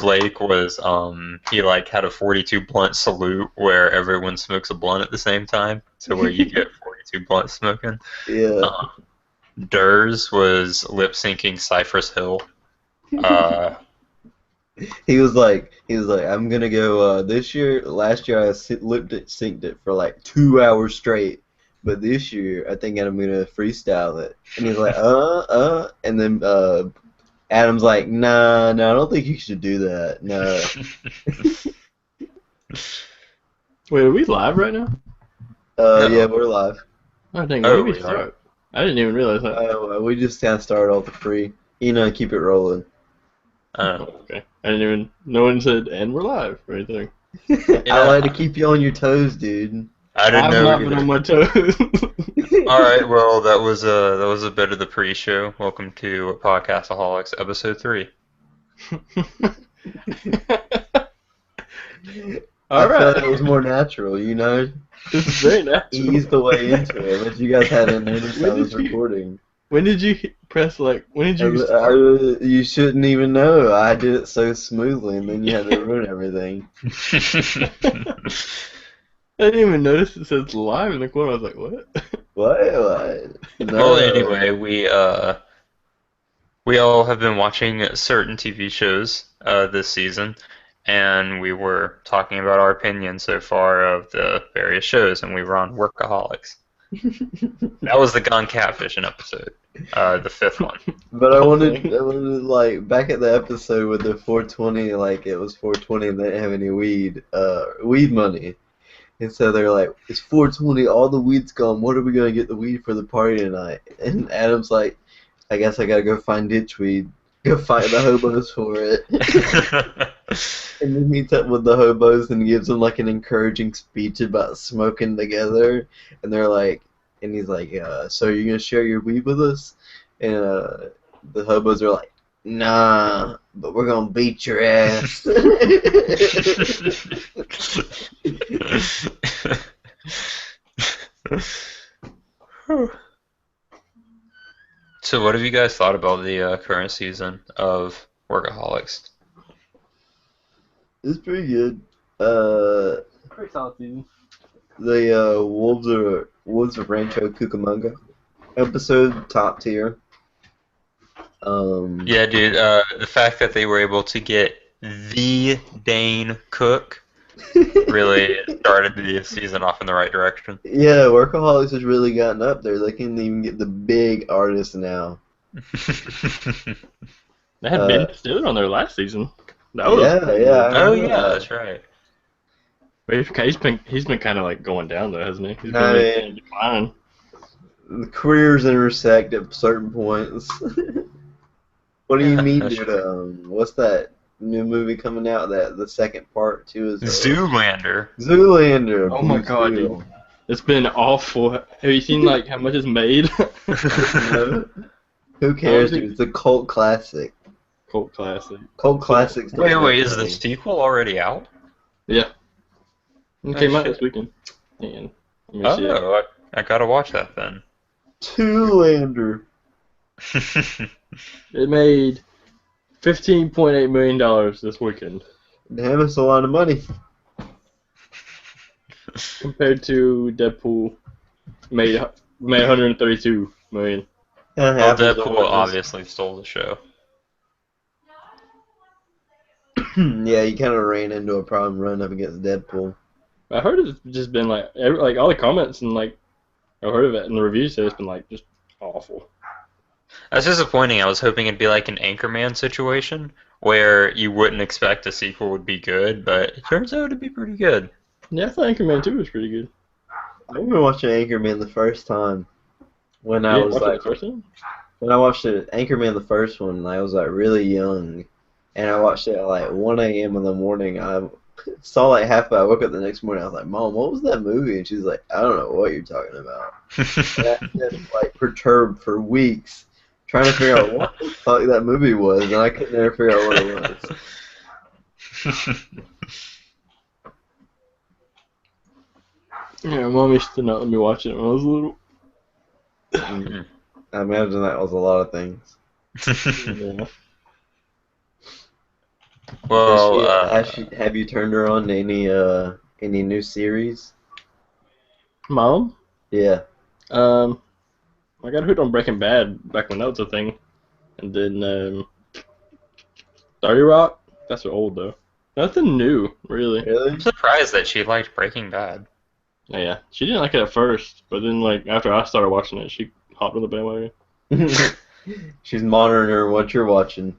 Blake was he like had a 42 blunt salute where everyone smokes a blunt at the same time, so where you get 42 blunts smoking. Yeah. Durs was lip syncing Cypress Hill. He was like, I'm gonna go. Last year I synced it for like 2 hours straight, but this year I think I'm gonna freestyle it. And he's like, and then Adam's like, nah, I don't think you should do that. No. Wait, are we live right now? No. Yeah, we're live. Oh dang, Oh, when did we we are? start? I didn't even realize that. We just kind of started off the free, keep it rolling. Oh, okay. I didn't even. No one said, and we're live or anything. I like to keep you on your toes, dude. I didn't I've know not either. been on my toes. All right, well that was a bit of the pre-show. Welcome to Podcastaholics episode 3. All I right. felt it was more natural, This is very natural. Ease the way into it, but you guys hadn't noticed I was recording. When did you press like? When did you start? You shouldn't even know. I did it so smoothly, and then you had to ruin everything. I didn't even notice it says live in the corner. I was like, what? What? No. Well, anyway, we all have been watching certain TV shows this season, and we were talking about our opinions so far of the various shows, and we were on Workaholics. That was the Gone Catfishing episode, the 5th one. But I wanted like back at the episode with the 420, like it was 420 and they didn't have any weed money. And so they're like, it's 420, all the weed's gone, what are we going to get the weed for the party tonight? And Adam's like, I guess I got to go find ditchweed. Go fight the hobos for it. And then meets up with the hobos and gives them like an encouraging speech about smoking together. And they're like, and he's like, so you're going to share your weed with us? And the hobos are like, nah, but we're going to beat your ass. So what have you guys thought about the current season of Workaholics? It's pretty good. Pretty solid season. The Wolves of Rancho Cucamonga episode, top tier. Yeah, dude, the fact that they were able to get the Dane Cook really started the season off in the right direction. Yeah, Workaholics has really gotten up there. They can even get the big artists now. They had Ben Stiller on their last season. That was yeah. Oh yeah, that's right. But he's been kind of like going down though, hasn't he? He's No, been in decline. The careers intersect at certain points. What do you mean, That's dude? What's that new movie coming out? That the second part too is Zoolander. Zoolander. Oh my god, dude. It's been awful. Have you seen like how much it's made? No. Who cares, dude? It's a cult classic. Cult classic. Cult classics. Wait, is the sequel already out? Yeah. It Oh, came out shit. this weekend. And let me see it. Oh, I gotta watch that then. Zoolander. It made $15.8 million this weekend, Damn, it's a lot of money. compared to Deadpool made 132 million. Kinda Well, happens Deadpool always. obviously stole the show. Yeah, you kind of ran into a problem running up against Deadpool. I heard it's just been like like all the comments and like I heard of it and the reviews say it's been like just awful. That's disappointing. I was hoping it'd be like an Anchorman situation where you wouldn't expect a sequel would be good, but it turns out to be pretty good. Yeah, I thought Anchorman 2 was pretty good. I remember watching Anchorman the first time when I You was watched it like, the first time? when I watched it, Anchorman the first one, I was like really young, and I watched it at like 1 a.m. in the morning. I saw like half of it. I woke up the next morning. I was like, "Mom, what was that movie?" And she's like, "I don't know what you're talking about." And I was like perturbed for weeks, trying to figure out what the fuck that movie was, and I could never figure out what it was. Yeah, Mom used to not let me watch it when I was little. I imagine that was a lot of things. Yeah. Well, Have you turned her on to any new series? Mom? Yeah. I got hooked on Breaking Bad back when that was a thing, and then 30 Rock. That's old though. Nothing new, really. Really? I'm surprised that she liked Breaking Bad. Yeah, she didn't like it at first, but then like after I started watching it, she hopped on the bandwagon. She's monitoring what you're watching.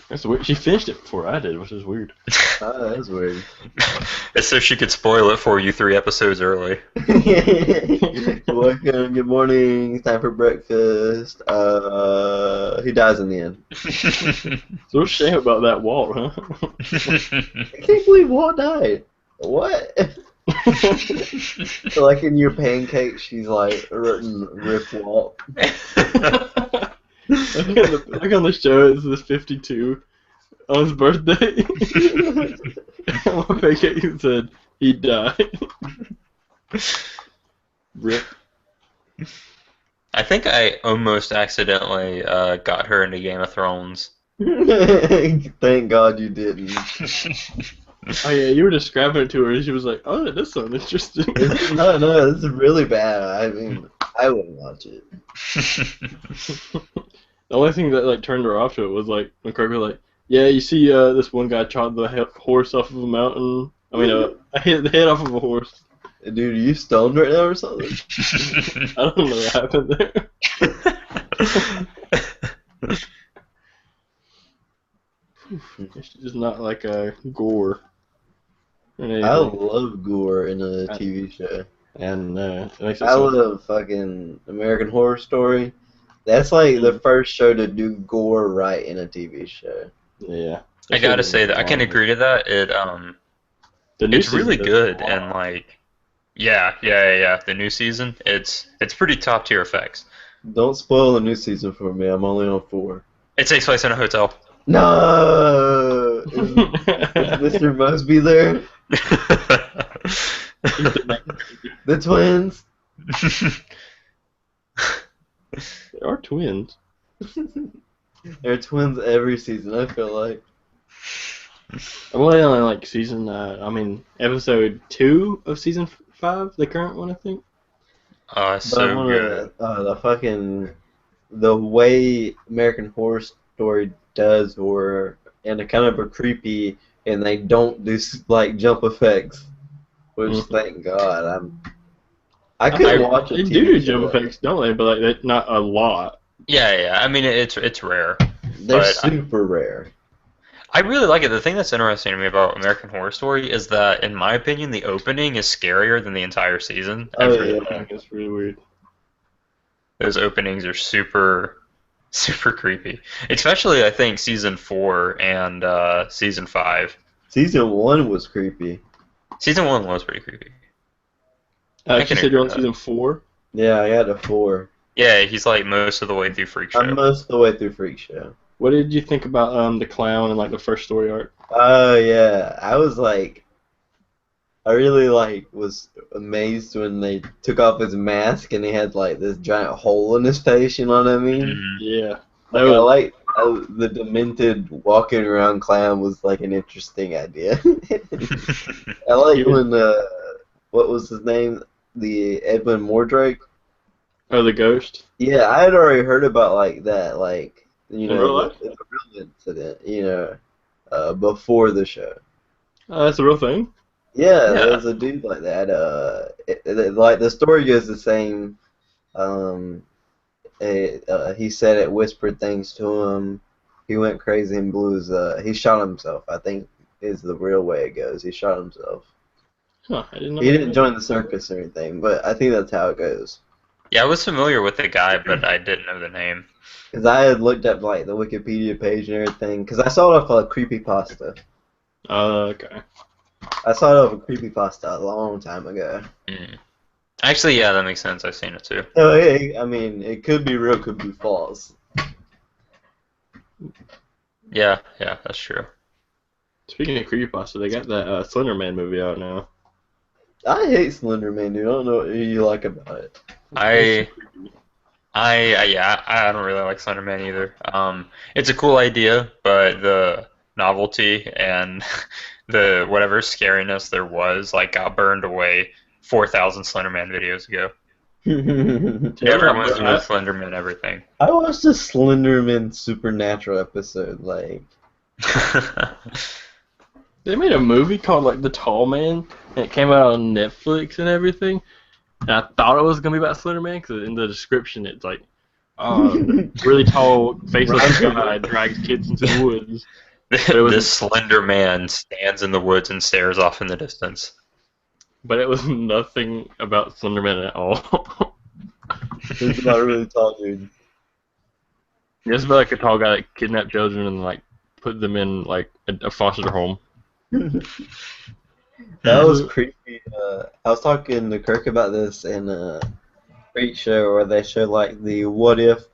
That's weird. She finished it before I did, which is weird. Oh, that's weird. It's so she could spoil it for you 3 episodes early. Welcome, good morning. It's time for breakfast. He dies in the end. So what's shame about that Walt, huh? I can't believe Walt died. What? So, like in your pancakes, she's like written Rip Walt. Like on the show, it's this 52 on his birthday. My pancake said he died. Rip. I think I almost accidentally got her into Game of Thrones. Thank God you didn't. Oh yeah, you were describing it to her, and she was like, "Oh, this sounds interesting." No, this is really bad. I mean, I wouldn't watch it. The only thing that like turned her off to it was like when Kirk was like, "Yeah, you see, this one guy chopped the horse off of a mountain. I mean, I hit the head off of a horse." Dude, are you stoned right now or something? I don't know what happened there. She does not like gore. I love gore in a TV show. And it makes it I love fucking American Horror Story. That's like the first show to do gore right in a TV show. Yeah. I gotta say that I can agree to that. It's really good and like, yeah. The new season, it's pretty top tier effects. Don't spoil the new season for me. I'm only on 4. It takes place in a hotel. No! Is Mr. Mosby there? The twins? They are twins. They're twins every season, I feel like. I'm only on like episode 2 of season 5, the current one, I think. So good. The way American Horror Story does horror, and it kind of a creepy, and they don't do like jump effects, which thank God. I couldn't watch it. They do jump effects, don't they? But like not a lot. Yeah. I mean, it's rare. They're super rare. I really like it. The thing that's interesting to me about American Horror Story is that, in my opinion, the opening is scarier than the entire season. Oh yeah, it's really weird. Those openings are super creepy. Especially, I think, season 4 and season 5. Season 1 was creepy. Season 1 was pretty creepy. You said you're on season 4? Yeah, I got a 4. Yeah, he's like most of the way through Freak Show. I'm most of the way through Freak Show. What did you think about the clown and like the first story arc? Oh yeah, I really was amazed when they took off his mask and he had like this giant hole in his face. You know what I mean? Yeah. The demented walking around clown was like an interesting idea. I like when what was his name? The Edwin Mordrake. Oh, the ghost. Yeah, I had already heard about like that, like the real incident, before the show. Oh, that's a real thing. Yeah, there's a dude like that. Like the story goes the same. He said it whispered things to him. He went crazy and blew his. He shot himself. I think is the real way it goes. He shot himself. Huh, I didn't know. He didn't join the circus or anything, but I think that's how it goes. Yeah, I was familiar with the guy, but I didn't know the name. Because I had looked up like the Wikipedia page and everything. Because I saw it off a creepypasta. Okay. I saw it off a creepypasta a long time ago. Actually, yeah, that makes sense. I've seen it too. So, I mean, it could be real, could be false. Yeah, that's true. Speaking of creepypasta, they got that Slender Man movie out now. I hate Slender Man, dude. I don't know what you like about it. I don't really like Slender Man either. It's a cool idea, but the novelty and the whatever scariness there was, like, got burned away 4,000 Slender Man videos ago. Everyone's doing Slender Man everything. I watched a Slenderman Supernatural episode, like. They made a movie called like The Tall Man, and it came out on Netflix and everything. And I thought it was gonna be about Slender Man because in the description it's like, really tall, faceless guy drags kids into the woods. This Slender Man stands in the woods and stares off in the distance. But it was nothing about Slender Man at all. It's about a really tall dude. It's about like a tall guy that kidnapped children and like put them in like a foster home. That was creepy. I was talking to Kirk about this in a Freak Show where they showed like the what if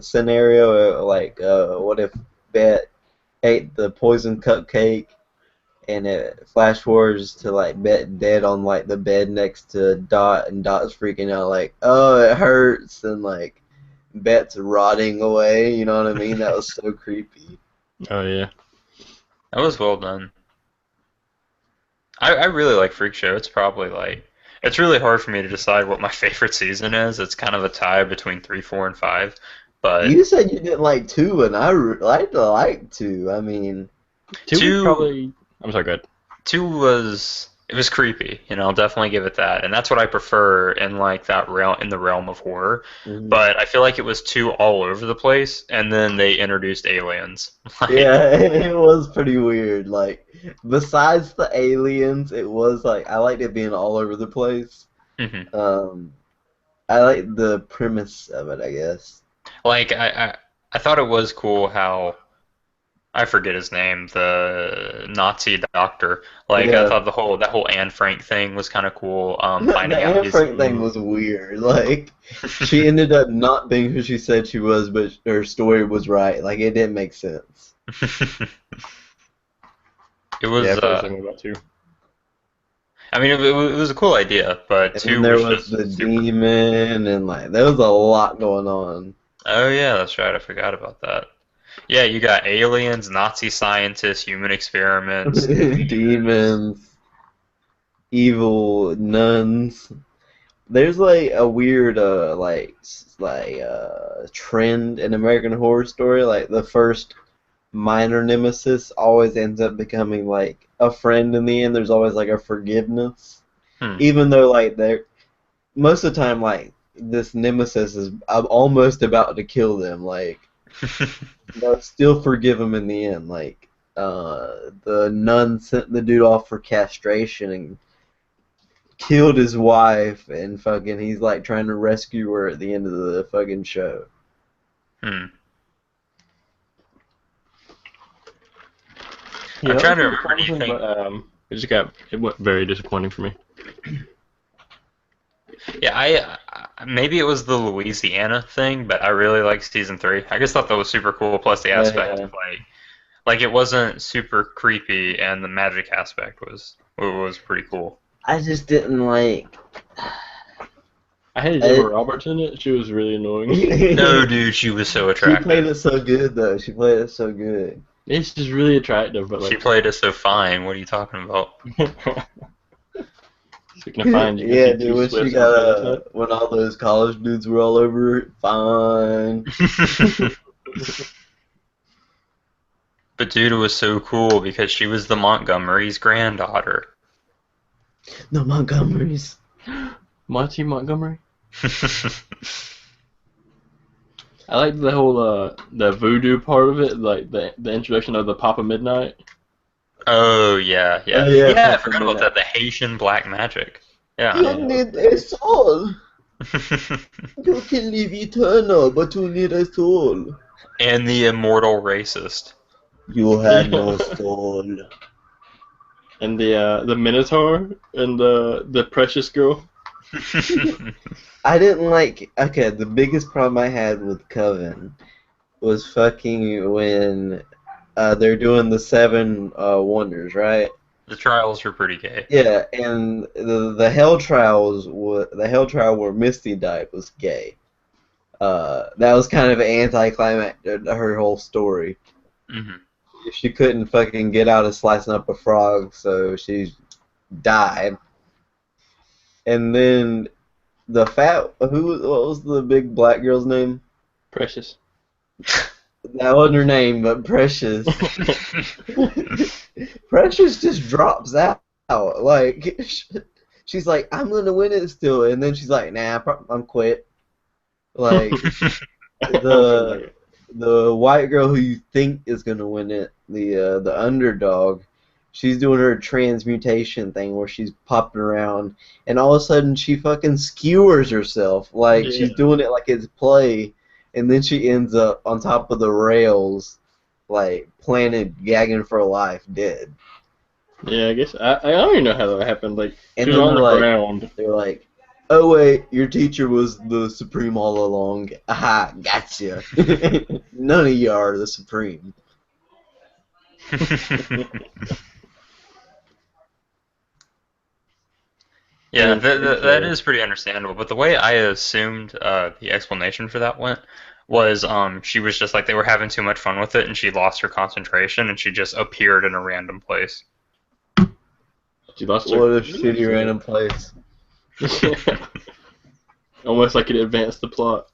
scenario, like what if Bet ate the poison cupcake and it flash forwards to like Bet dead on like the bed next to Dot, and Dot's freaking out like, oh, it hurts, and like Bet's rotting away, you know what I mean? That was so creepy. Oh yeah. That was well done. I really like Freak Show. It's probably like, it's really hard for me to decide what my favorite season is. It's kind of a tie between 3, 4, and 5. But You said you didn't like 2, and I like 2. I mean, 2 probably. I'm sorry, go ahead. 2 was creepy. I'll definitely give it that, and that's what I prefer in like that realm, in the realm of horror. But I feel like it was too all over the place, and then they introduced aliens. yeah, it was pretty weird. Like, besides the aliens, it was like I liked it being all over the place. I like the premise of it, I guess. Like I thought it was cool how, I forget his name, the Nazi doctor. Like, Yeah. I thought that whole Anne Frank thing was kind of cool. The Finding out Anne he's Frank thing was weird. Like, she ended up not being who she said she was, but her story was right. Like, it didn't make sense. It was. Yeah, I was thinking about 2. I mean, it was a cool idea, but And 2 then there was was just the super. demon, and like there was a lot going on. Oh yeah, that's right. I forgot about that. Yeah, you got aliens, Nazi scientists, human experiments. Demons, evil nuns. There's like a weird trend in American Horror Story. Like the first minor nemesis always ends up becoming like a friend in the end. There's always like a forgiveness, even though like they're most of the time like this nemesis is I'm almost about to kill them. Like they'll still forgive him in the end. Like the nun sent the dude off for castration and killed his wife, and fucking he's like trying to rescue her at the end of the fucking show. I'm trying to remember anything. But, it went very disappointing for me. Yeah, maybe it was the Louisiana thing, but I really liked season 3. I just thought that was super cool. Plus the aspect of like it wasn't super creepy, and the magic aspect was pretty cool. I just didn't like. I hated Emma Roberts in it. She was really annoying. No, dude, she was so She attractive. played it so good, though. She played it so good. It's just really attractive, but like She played it so fine. What are you talking about? Speaking of fine, Yeah, dude, when she got when all those college dudes were all over her, fine. But dude, it was so cool because she was the Montgomery's granddaughter. The Montgomerys. Monty Montgomery. I like the whole the voodoo part of it, like the introduction of the Papa Midnight. Oh yeah. I forgot about that. The Haitian black magic. Yeah. You need a soul. You can live eternal, but you need a soul. And the immortal racist. You have no soul. And the Minotaur and the Precious Girl. I didn't like. Okay, the biggest problem I had with Coven was fucking when they're doing the 7 wonders, right? The trials were pretty gay. Yeah, and the Hell Trials, the Hell Trial where Misty died was gay. that was kind of an anticlimax to her whole story. Hmm. She couldn't fucking get out of slicing up a frog, so she died. And then what was the big black girl's name? Precious. That wasn't her name, but Precious. Precious just drops out. Like, she's like, I'm gonna win it still, and then she's like, nah, I'm quit. Like, the white girl who you think is gonna win it, the underdog, she's doing her transmutation thing where she's popping around, and all of a sudden she fucking skewers herself, like she's doing it like it's play, and then she ends up on top of the rails, like planted, gagging for life, dead. Yeah, I guess I don't even know how that happened. Like, And she was then on the ground. they're like, oh wait, your teacher was the Supreme all along. Aha, gotcha. None of you are the Supreme. Yeah, that is pretty understandable. But the way I assumed the explanation for that went was she was just like they were having too much fun with it and she lost her concentration and she just appeared in a random place. She lost her. What a shitty random place. Almost like it advanced the plot.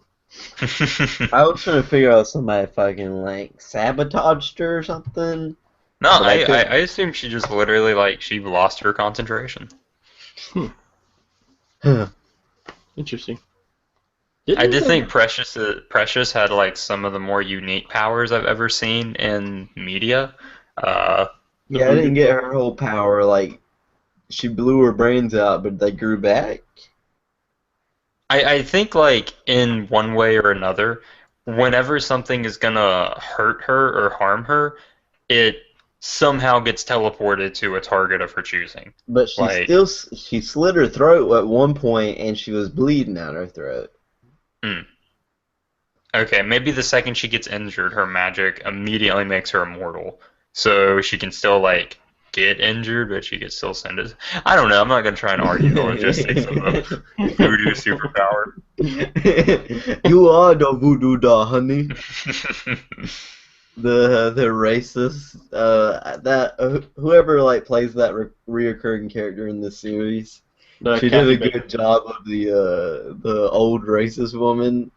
I was trying to figure out somebody fucking like sabotaged her or something. No, But I assumed she just literally like she lost her concentration. Interesting. I did think Precious had like some of the more unique powers I've ever seen in media. Yeah, I didn't get her whole power. Like, she blew her brains out, but they grew back. I think like in one way or another, whenever something is gonna hurt her or harm her, it somehow gets teleported to a target of her choosing. But she Like- she slit her throat at one point, and she was bleeding out her throat. Okay, maybe the second she gets injured, her magic immediately makes her immortal. So she can still like get injured, but she could still send it. I don't know. I'm not gonna try and argue the logistics of the voodoo superpower. You are the voodoo doll, honey. The racist whoever like plays that reoccurring character in this series, she did a good job of the old racist woman.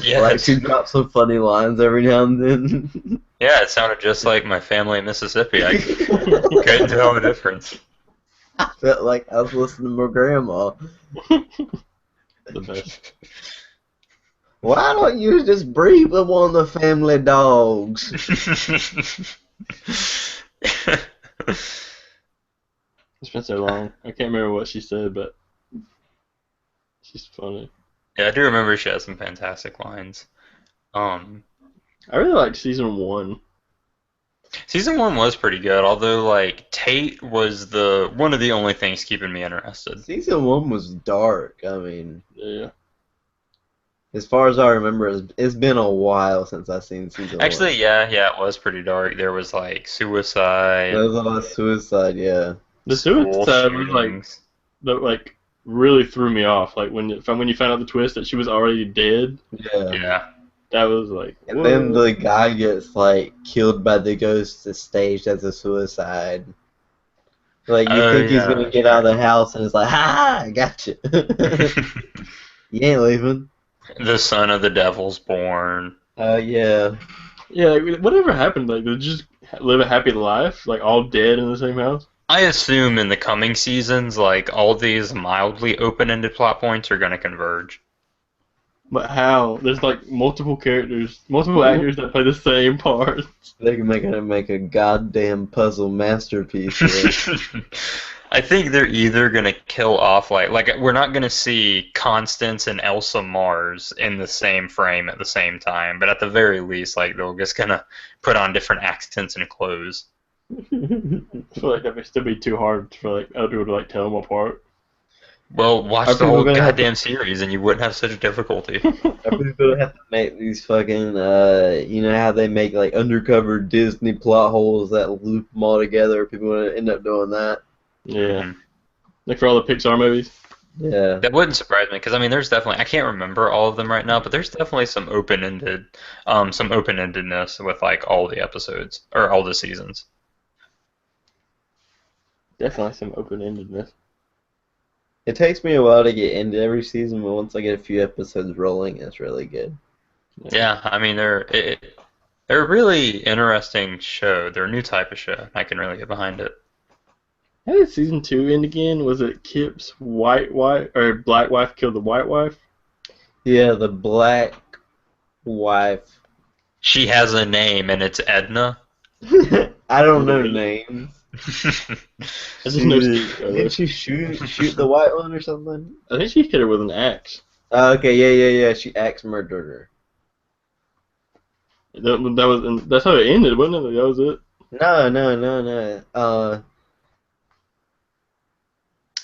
Yeah, Like, she dropped some funny lines every now and then. yeah, it sounded just like my family in Mississippi. I couldn't tell the difference. I felt like I was listening to my grandma. The best. Why don't you just breed with one of the family dogs? It's been so long. I can't remember what she said, but she's funny. Yeah, I do remember she had some fantastic lines. I really liked season 1. Season 1 was pretty good, although like Tate was one of the only things keeping me interested. Season 1 was dark. I mean, Yeah. as far as I remember, it's been a while since I've seen season 1. Actually, yeah, it was pretty dark. There was like suicide. There was a lot of suicide, yeah. The school suicide was shootings. like really threw me off. Like when you found out the twist that she was already dead, Yeah. Yeah. that was like. And then the guy gets, like, killed by the ghost that's staged as a suicide. Like, you think he's gonna get out of the house, and it's like, ha, I gotcha. You ain't leaving. The son of the devil's born. Yeah. Yeah, like, whatever happened? Like, they just live a happy life, like all dead in the same house. I assume in the coming seasons, like all these mildly open-ended plot points are going to converge. But how? There's like multiple characters, multiple actors that play the same part. They can make a goddamn puzzle masterpiece. Yeah. I think they're either going to kill off, like we're not going to see Constance and Elsa Mars in the same frame at the same time, but at the very least, like they're just going to put on different accents and clothes. I feel like that would still be too hard for like other people to like tell them apart. Well, watch Are the whole people gonna have goddamn series and you wouldn't have such difficulty. Are people gonna have to make these fucking, you know how they make like undercover Disney plot holes that loop them all together? People gonna end up doing that. Yeah. Like for all the Pixar movies. Yeah. That wouldn't surprise me because I mean, there's definitely I can't remember all of them right now, but there's definitely some open-endedness with like all the episodes or all the seasons. Definitely some open-endedness. It takes me a while to get into every season, but once I get a few episodes rolling, it's really good. Yeah, I mean they're a really interesting show. They're a new type of show. I can really get behind it. How did season 2 end again? Was it Kip's white wife or black wife killed the white wife? Yeah, the black wife. She has a name and it's Edna. I don't know names. I just know. Did she shoot the white one or something? I think she hit her with an axe. Okay, yeah. She axe murdered her. That's how it ended, wasn't it? That was it. No.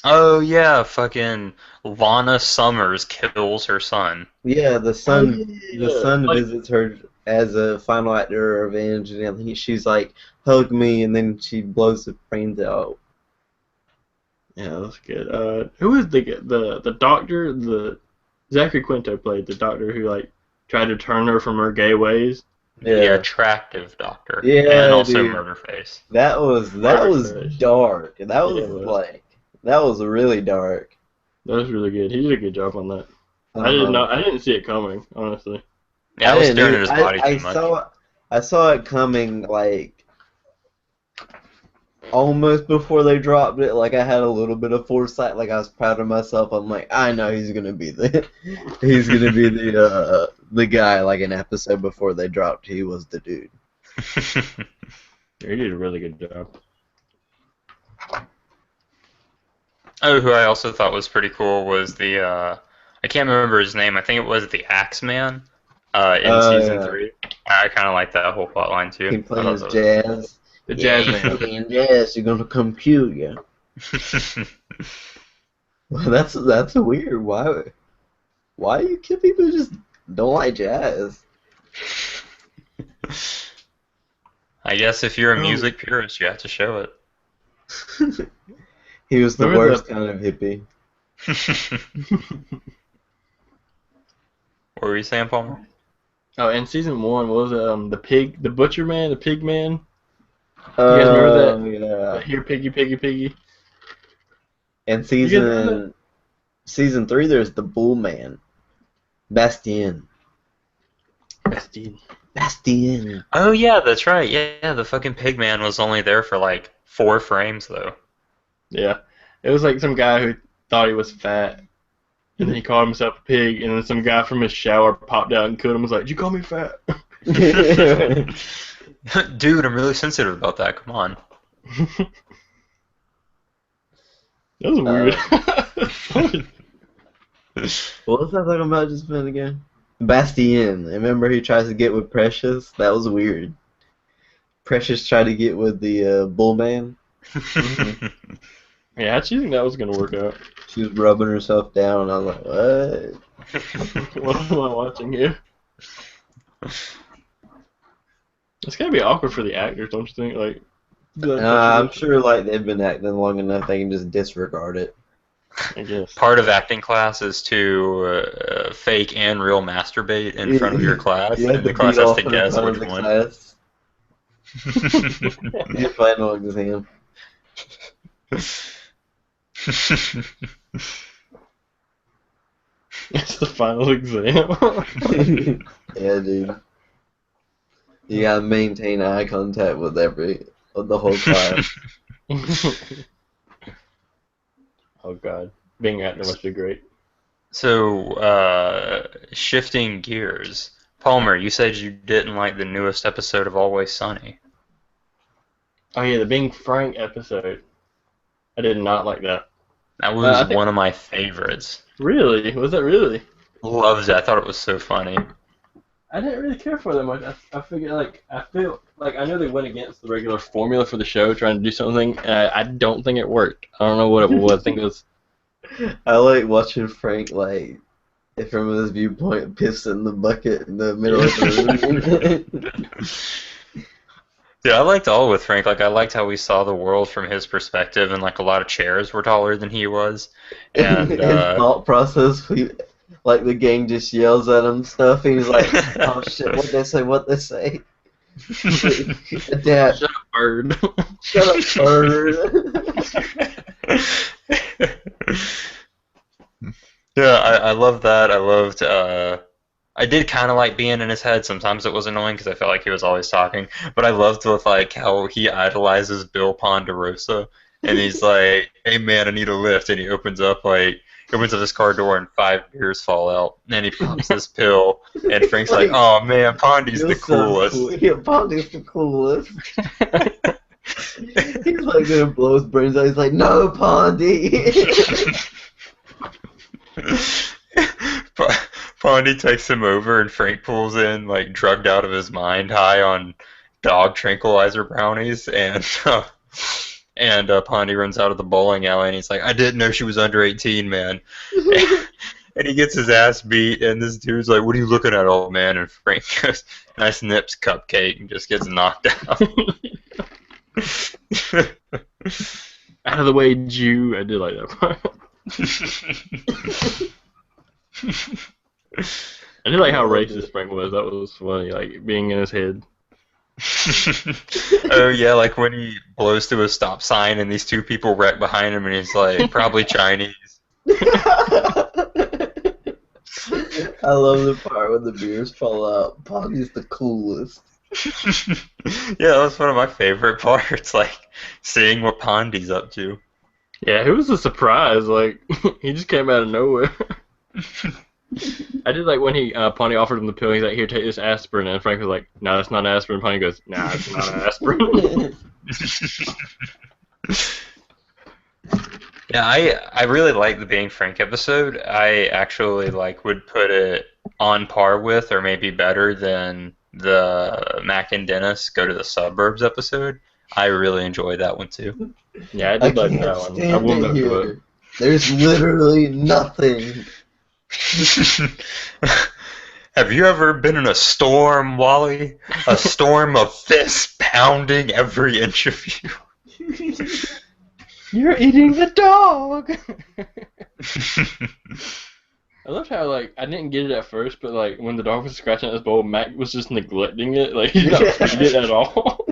Oh yeah, fucking Lana Summers kills her son. Yeah, the son. Yeah. The son Like, visits her as a final act of revenge, and I think she's like, "Hug me," and then she blows the brains out. yeah, that's good. Who is the doctor? The Zachary Quinto played the doctor who like tried to turn her from her gay ways. The attractive doctor. Yeah, And also dude. Murderface. That was Murderface. dark. That was Yeah, it was. like that was really dark. That was really good. He did a good job on that. I Uh-huh. didn't see it coming, honestly. Yeah, I was didn't staring either. at his body I too much. saw it coming like almost before they dropped it. Like I had a little bit of foresight. Like I was proud of myself. I'm like, I know he's gonna be the the guy. Like an episode before they dropped, he was the dude. He did a really good job. Oh, who I also thought was pretty cool was the I can't remember his name. I think it was the Axeman in season Yeah. 3. I kind of like that whole plot line too. He I playing thought his that was jazz. The Yeah, jazz man. you playing jazz. You're gonna compute you. Well, that's weird. Why you kill people who just don't like jazz? I guess if you're a music purist, you have to show it. He was the Remember worst kind of hippie. What were you saying, Palmer? Oh, and season 1 was the butcher man, the pig man. You guys remember that? Yeah. Here, piggy, piggy, piggy. And You guys remember season 3, there's the bull man, Bastien. Bastien. Oh yeah, that's right. Yeah, the fucking Pigman was only there for like 4 frames though. Yeah, it was like some guy who thought he was fat, and then he called himself a pig, and then some guy from his shower popped out and killed him. And was like, "Did you call me fat?" Dude, I'm really sensitive about that. Come on. That was weird. What was I talking about just a minute ago? Bastien. Remember he tries to get with Precious? That was weird. Precious tried to get with the bull man. Yeah, how'd you think that was gonna work out? She was rubbing herself down, and I was like, what? What am I watching here? It's gotta be awkward for the actors, don't you think? Like, I'm sure like they've been acting long enough they can just disregard it. I guess. Part of acting class is to fake and real masturbate in front of your class, You have and the to class beat has off to in guess front of which the one. class. Your final exam. It's the final exam. Yeah, dude. You gotta maintain eye contact with the whole class. Oh god, being an actor must be great. So, shifting gears. Palmer, you said you didn't like the newest episode of Always Sunny. Oh yeah, the being frank episode. I did not like that. That was I think- one of my favorites. Really? Was that really? Loved it. I thought it was so funny. I didn't really care for that much. I figured I feel like I know they went against the regular formula for the show, trying to do something, and I don't think it worked. I don't know what it was. I think it was. I like watching Frank, like, from his viewpoint, piss in the bucket in the middle of the room. Yeah, I liked all with Frank. Like, I liked how we saw the world from his perspective, and like a lot of chairs were taller than he was, and His thought process, like the gang just yells at him stuff, and he's like, "Oh shit, what they say? What they say?" Dad, Shut up, bird. shut up, bird. Yeah, I love that. I loved. I did kind of like being in his head. Sometimes it was annoying because I felt like he was always talking. But I loved with like how he idolizes Bill Ponderosa, and he's like, "Hey man, I need a lift," and he opens up his car door and 5 beers fall out, and then he pops this pill, and Frank's like, "Oh man, Pondy's the coolest." So cool. Yeah, Pondy's the coolest. He's like gonna blow his brains out. He's like, "No, Pondy." Pondy takes him over, and Frank pulls in, like, drugged out of his mind, high on dog tranquilizer brownies, and Pondy runs out of the bowling alley, and he's like, "I didn't know she was under 18, man." And he gets his ass beat, and this dude's like, "What are you looking at, old man?" And Frank goes, "Nice nips, cupcake," and just gets knocked out. Out of the way, Jew. I did like that part. I did like how racist Frank was. That was funny, like being in his head. Oh yeah, like when he blows through a stop sign and these two people wreck behind him, and he's like, probably Chinese. I love the part when the beers fall out. Pondy's the coolest. Yeah, that was one of my favorite parts, like seeing what Pondy's up to. Yeah, it was a surprise. Like he just came out of nowhere. I did like when he Pondy offered him the pill. He's like, "Here, take this aspirin," and Frank was like, "No, that's not aspirin." Pondy goes, "Nah, it's not an aspirin." Yeah, I really like the Being Frank episode. I actually would put it on par with, or maybe better than, the Mac and Dennis Go to the Suburbs episode. I really enjoyed that one too. Yeah, I I did like can't that one. I stand warmed it up to it. here. There's literally nothing. Have you ever been in a storm, Wally? A storm of fists pounding every inch of you. You're eating the dog. I loved how I didn't get it at first, but like when the dog was scratching at his bowl, Mac was just neglecting it. Like he didn't feed it at all.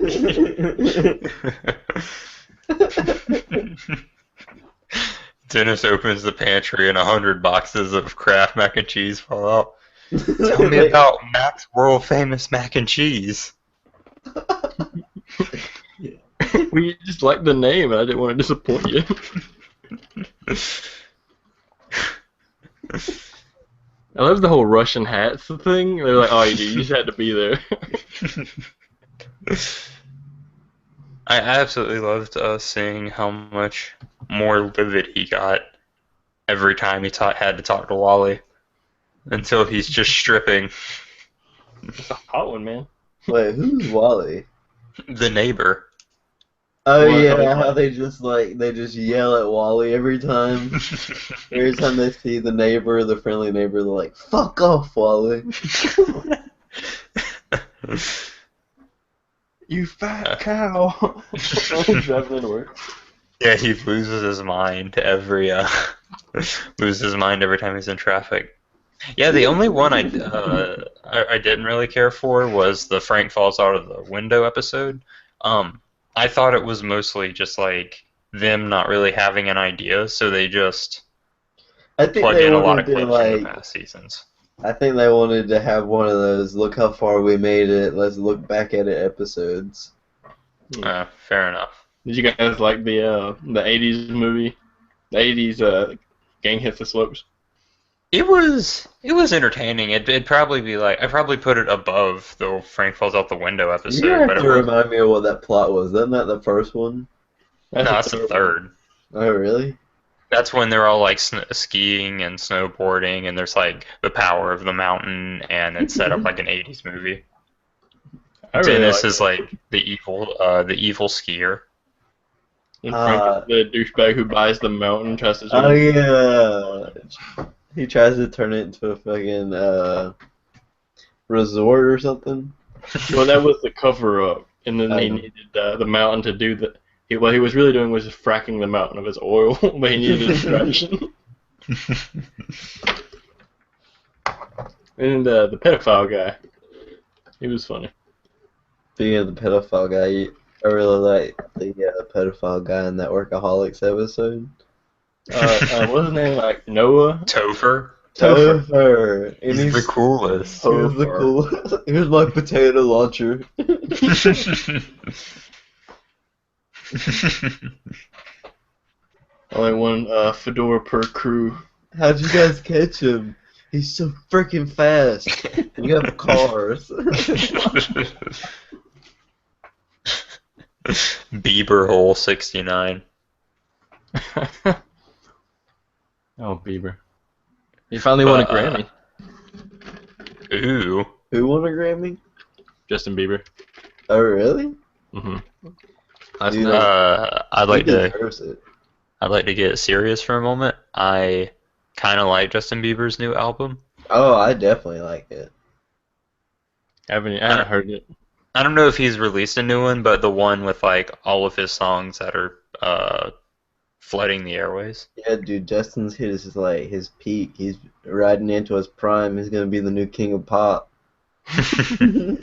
Dennis opens the pantry and 100 boxes of Kraft mac and cheese fall out. Tell me about Mac's world famous mac and cheese. We just liked the name, and I didn't want to disappoint you. I love the whole Russian hats thing. They're like, "Oh, you just had to be there." I absolutely loved seeing how much more livid he got every time he had to talk to Wally, until he's just stripping. It's a hot one, man. Wait, who's Wally? The neighbor. Oh Well, yeah, how they just yell at Wally every time. Every time they see the neighbor, the friendly neighbor, they're like, "Fuck off, Wally." You fat cow. Driving into work. Yeah, he loses his mind every time he's in traffic. Yeah, the only one I didn't really care for was the Frank falls out of the window episode. I thought it was mostly just like them not really having an idea, so they just I think plug they in a lot wanted of to clips from the past seasons. I think they wanted to have one of those, look how far we made it, let's look back at it episodes. Fair enough. Did you guys like the '80s movie? The '80s Gang Hits the Slopes. It was entertaining. It'd probably be like, I'd probably put it above the Frank falls out the window episode. You have but to remind me of what that plot was. Isn't that the first one? That's the third. Oh, really? That's when they're all like skiing and snowboarding, and there's like the power of the mountain, and it's set up like an '80s movie. Dennis is like the evil skier. And Frank is the douchebag who buys the mountain, tries to. Oh yeah. He tries to turn it into a fucking resort or something. Well, that was the cover-up. and then he needed the mountain to do the. What he was really doing was just fracking the mountain of his oil, but he needed a distraction. And the pedophile guy, he was funny. Speaking of the pedophile guy, I really like the pedophile guy in that Workaholics episode. What's his name? Like Noah? Topher. Topher. And He's the coolest. He was the coolest. Here's my potato launcher. Only one fedora per crew. How'd you guys catch him? He's so freaking fast. You have cars. Bieber hole 69. Oh, Bieber. He finally won a Grammy. Ooh. Who won a Grammy? Justin Bieber. Oh, really? Mm-hmm. I'd like to. Deserves it. I'd like to get serious for a moment. I kind of like Justin Bieber's new album. Oh, I definitely like it. I haven't heard it. I don't know if he's released a new one, but the one with like all of his songs that are flooding the airways. Yeah, dude, Justin's hit is like his peak. He's riding into his prime. He's gonna be the new king of pop. You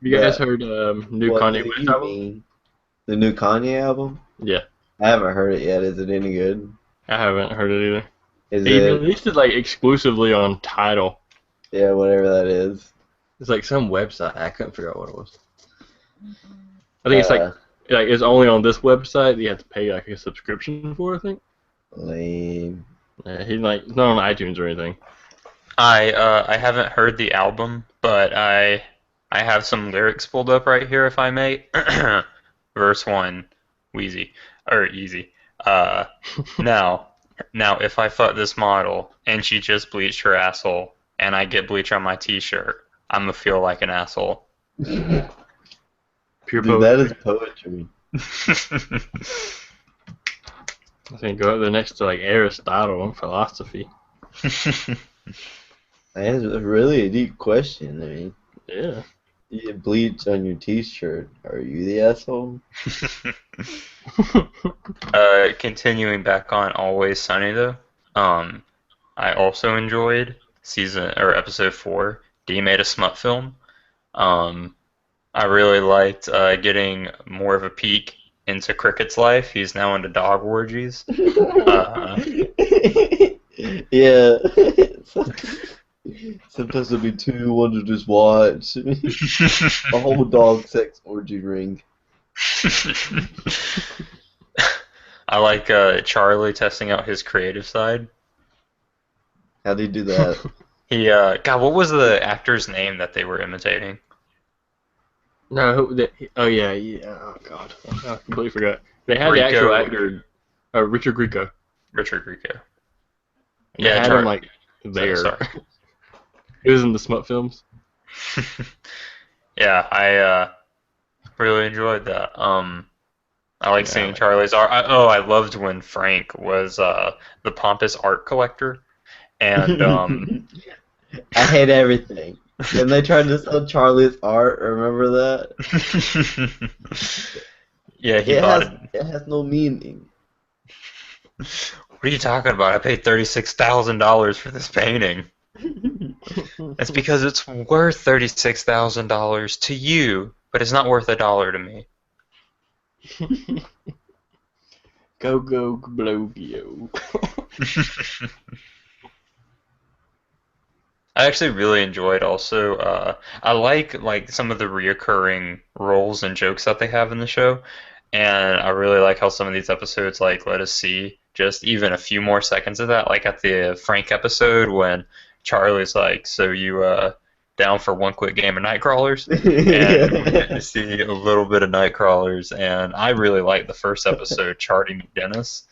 guys heard new Kanye West album? The new Kanye album? Yeah. I haven't heard it yet. Is it any good? I haven't heard it either. Is He it? released it like exclusively on Tidal. Yeah, whatever that is. It's like some website. I couldn't figure out what it was. I think it's like it's only on this website. You have to pay like a subscription for. I think. Lame. Yeah, he's like it's not on iTunes or anything. I haven't heard the album, but I have some lyrics pulled up right here, if I may. Verse 1, Wheezy or Easy. Now, if I fuck this model and she just bleached her asshole, and I get bleach on my T-shirt, I'ma feel like an asshole. Pure Dude, poetry. that is poetry. I think go up there next to like Aristotle and philosophy. That's really a deep question. I mean, Yeah. you get bleach on your T-shirt. Are you the asshole? Continuing back on Always Sunny though. I also enjoyed episode 4. D made a smut film. I really liked getting more of a peek into Cricket's life. He's now into dog orgies. Yeah. Sometimes there'll be two, one to just watch. A whole dog sex orgy ring. I like Charlie testing out his creative side. How'd he do that? God, what was the actor's name that they were imitating? No, oh yeah. Oh god, I completely forgot. They had the actual actor, Richard Grieco. Richard Grieco. They had him like there. Sorry. He was in the smut films. Yeah, I really enjoyed that. I like seeing Charlie's art. I loved when Frank was the pompous art collector, and I hate everything. And they tried to sell Charlie's art. Remember that? Yeah, it has no meaning. What are you talking about? I paid $36,000 for this painting. That's because it's worth $36,000 to you, but it's not worth $1 to me. Go Globio. I actually really enjoyed also. I like some of the reoccurring roles and jokes that they have in the show, and I really like how some of these episodes like let us see just even a few more seconds of that. Like at the Frank episode when Charlie's like, "So you down for one quick game of Nightcrawlers?" And we get to see a little bit of Nightcrawlers, and I really like the first episode, Charlie McDennis.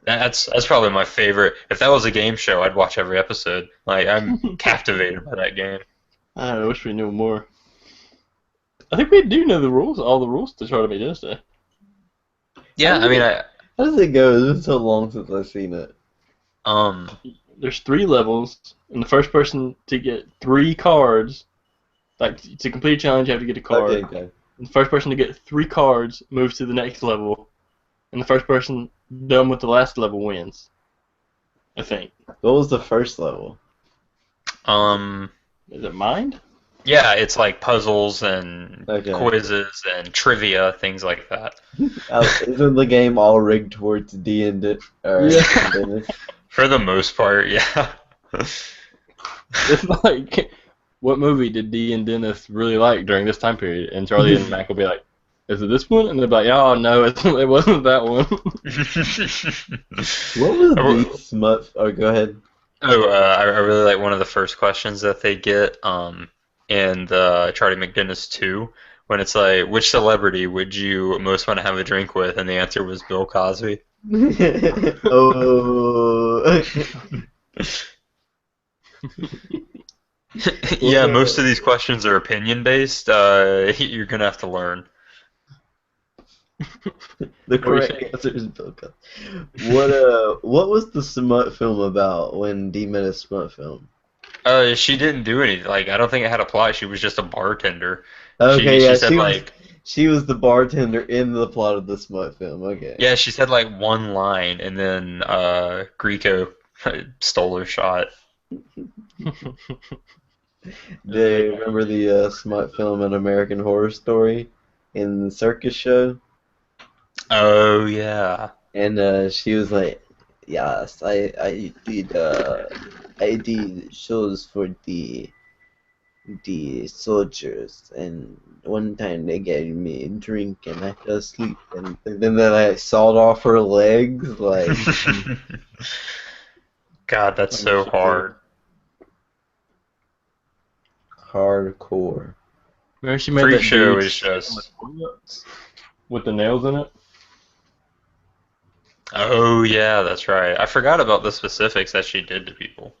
That's probably my favorite. If that was a game show, I'd watch every episode. Like I'm captivated by that game. I wish we knew more. I think we do know the rules, all the rules to Charlie McDennis Day. Yeah, I mean, How does it go? It's been so long since I've seen it. There's 3 levels, and the first person to get 3 cards Like to complete a challenge, you have to get a card. Okay. The first person to get 3 cards moves to the next level, and the first person done with the last level wins. I think. What was the first level? Is it Mind? Yeah, it's like puzzles and Okay. quizzes and trivia, things like that. Isn't the game all rigged towards D and D? Yeah. For the most part, yeah. It's like, what movie did Dee and Dennis really like during this time period? And Charlie and Mac will be like, is it this one? And they'll be like, oh no, it wasn't that one. What was the smut? Oh, go ahead. I really like one of the first questions that they get in the Charlie McDennis 2, when it's like, which celebrity would you most want to have a drink with? And the answer was Bill Cosby. Oh. Yeah, most of these questions are opinion based. You're gonna have to learn. The correct answer is Bill Cosby. What was the smut film about when Dee made a smut film? She didn't do anything. Like, I don't think it had a plot. She was just a bartender. Okay, she said she was the bartender in the plot of the smut film. Okay. yeah, she said like one line, and then Grieco stole her shot. Do you remember the smut film An American Horror Story in the circus show? Oh yeah. And she was like, yes, I did shows for the soldiers, and one time they gave me a drink and I fell asleep, and then they like sawed off her legs, like. God, that's so hard. Hardcore. Remember she made Freak that show dude is just. with the nails in it? Oh yeah, that's right. I forgot about the specifics that she did to people.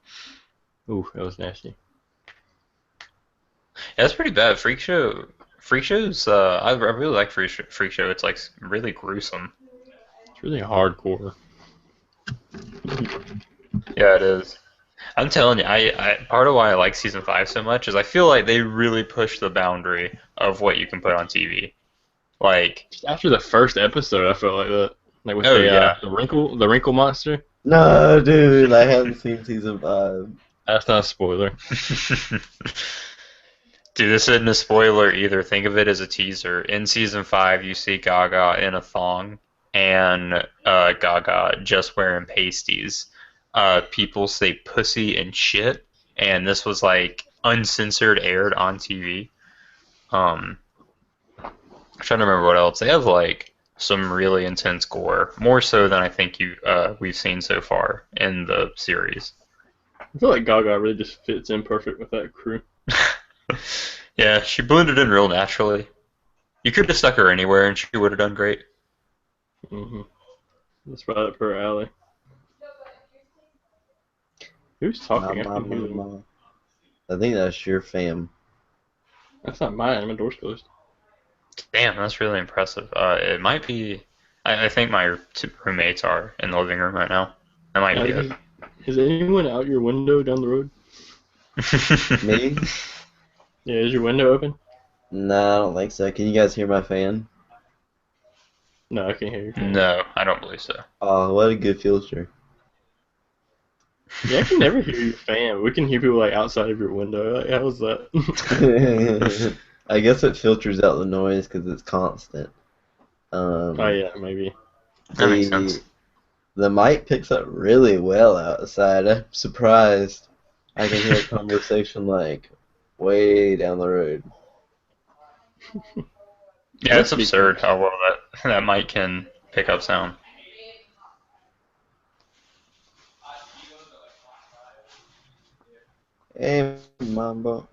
Ooh, that was nasty. Yeah, that's pretty bad. Freak shows. I really like Freak Show. It's like really gruesome. It's really hardcore. Yeah, it is. I'm telling you, I part of why I like season 5 so much is I feel like they really push the boundary of what you can put on TV. Like Just after the first episode, I felt like that. Like with the wrinkle monster. No, dude, I haven't seen season 5. That's not a spoiler. Dude, this isn't a spoiler either. Think of it as a teaser. In season 5, you see Gaga in a thong, and Gaga just wearing pasties. People say pussy and shit, and this was like uncensored, aired on TV. I'm trying to remember what else. They have like some really intense gore, more so than I think we've seen so far in the series. I feel like Gaga really just fits in perfect with that crew. Yeah, she blended in real naturally. You could have stuck her anywhere and she would have done great. Mm-hmm. That's right up her alley. Who's talking? I think that's your fam. That's not mine. My door's closed. Damn, that's really impressive. It might be. I think my two roommates are in the living room right now. That might be it. Is anyone out your window down the road? Me? Yeah, is your window open? Nah, I don't think so. Can you guys hear my fan? No, I can't hear you. No, I don't believe so. Oh, what a good filter. Yeah, I can never hear your fan. We can hear people like outside of your window. Like, how was that? I guess it filters out the noise because it's constant. Oh yeah, maybe. That makes sense. The mic picks up really well outside. I'm surprised. I can hear a conversation like way down the road. Yeah, it's absurd how well that mic can pick up sound. Hey, Mambo.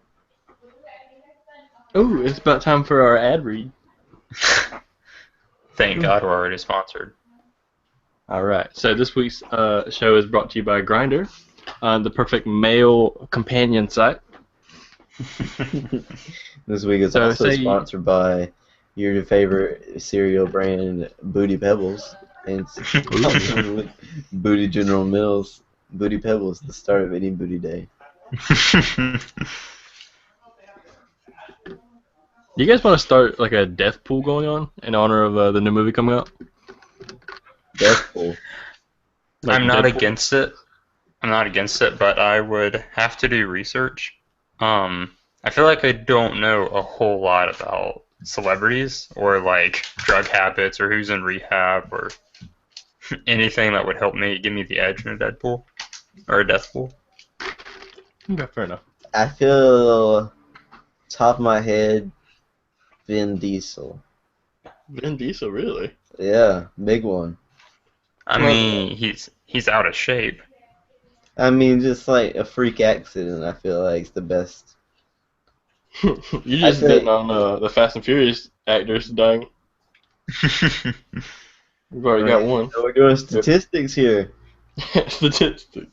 Oh, it's about time for our ad read. Thank God we're already sponsored. All right. So this week's show is brought to you by Grindr, the perfect male companion site. This week is also sponsored by your favorite cereal brand, Booty Pebbles, and with Booty General Mills. Booty Pebbles, the start of any booty day. Do you guys want to start like a death pool going on in honor of the new movie coming out? Death pool. Like I'm not Deadpool? against it. I'm not against it, but I would have to do research. I feel like I don't know a whole lot about celebrities or like drug habits or who's in rehab or anything that would help me give me the edge in a Deadpool or a death pool. Okay, fair enough. I feel top of my head, Vin Diesel. Vin Diesel, really? Yeah, big one. I Well- mean, he's out of shape. I mean, just like a freak accident. I feel like it's the best. You're I just feel- betting on the Fast and Furious actors dying. We've already got one. We're doing statistics here. Statistics.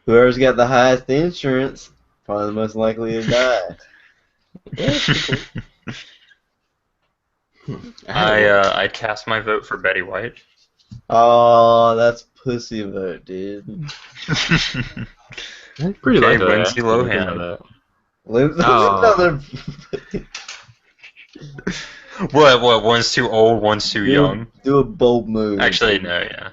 Whoever's got the highest insurance, probably the most likely to die. I cast my vote for Betty White. Oh, that's pussy vote, dude. Pretty Okay, like that. Lindsay I didn't Lohan. know that. Lindsay, Oh. What? One's too old, one's too young. Do a bold move. Actually, no, yeah.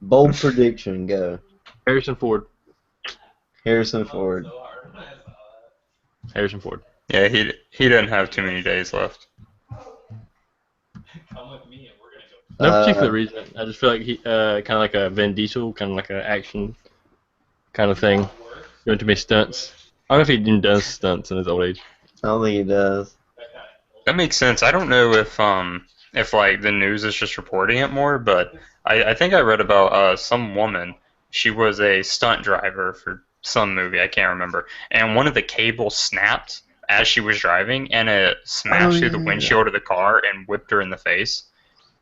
Bold prediction, go. Harrison Ford. Harrison Ford. Harrison Ford. Yeah, he didn't have too many days left. No Uh, particular reason. I just feel like he, kind of like a Vin Diesel, kind of like an action kind of thing. Doing too many stunts. I don't know if he even does stunts in his old age. I don't think he does. That makes sense. I don't know if like the news is just reporting it more, but I think I read about some woman. She was a stunt driver for some movie, I can't remember, and one of the cables snapped as she was driving, and it smashed through the windshield of the car and whipped her in the face.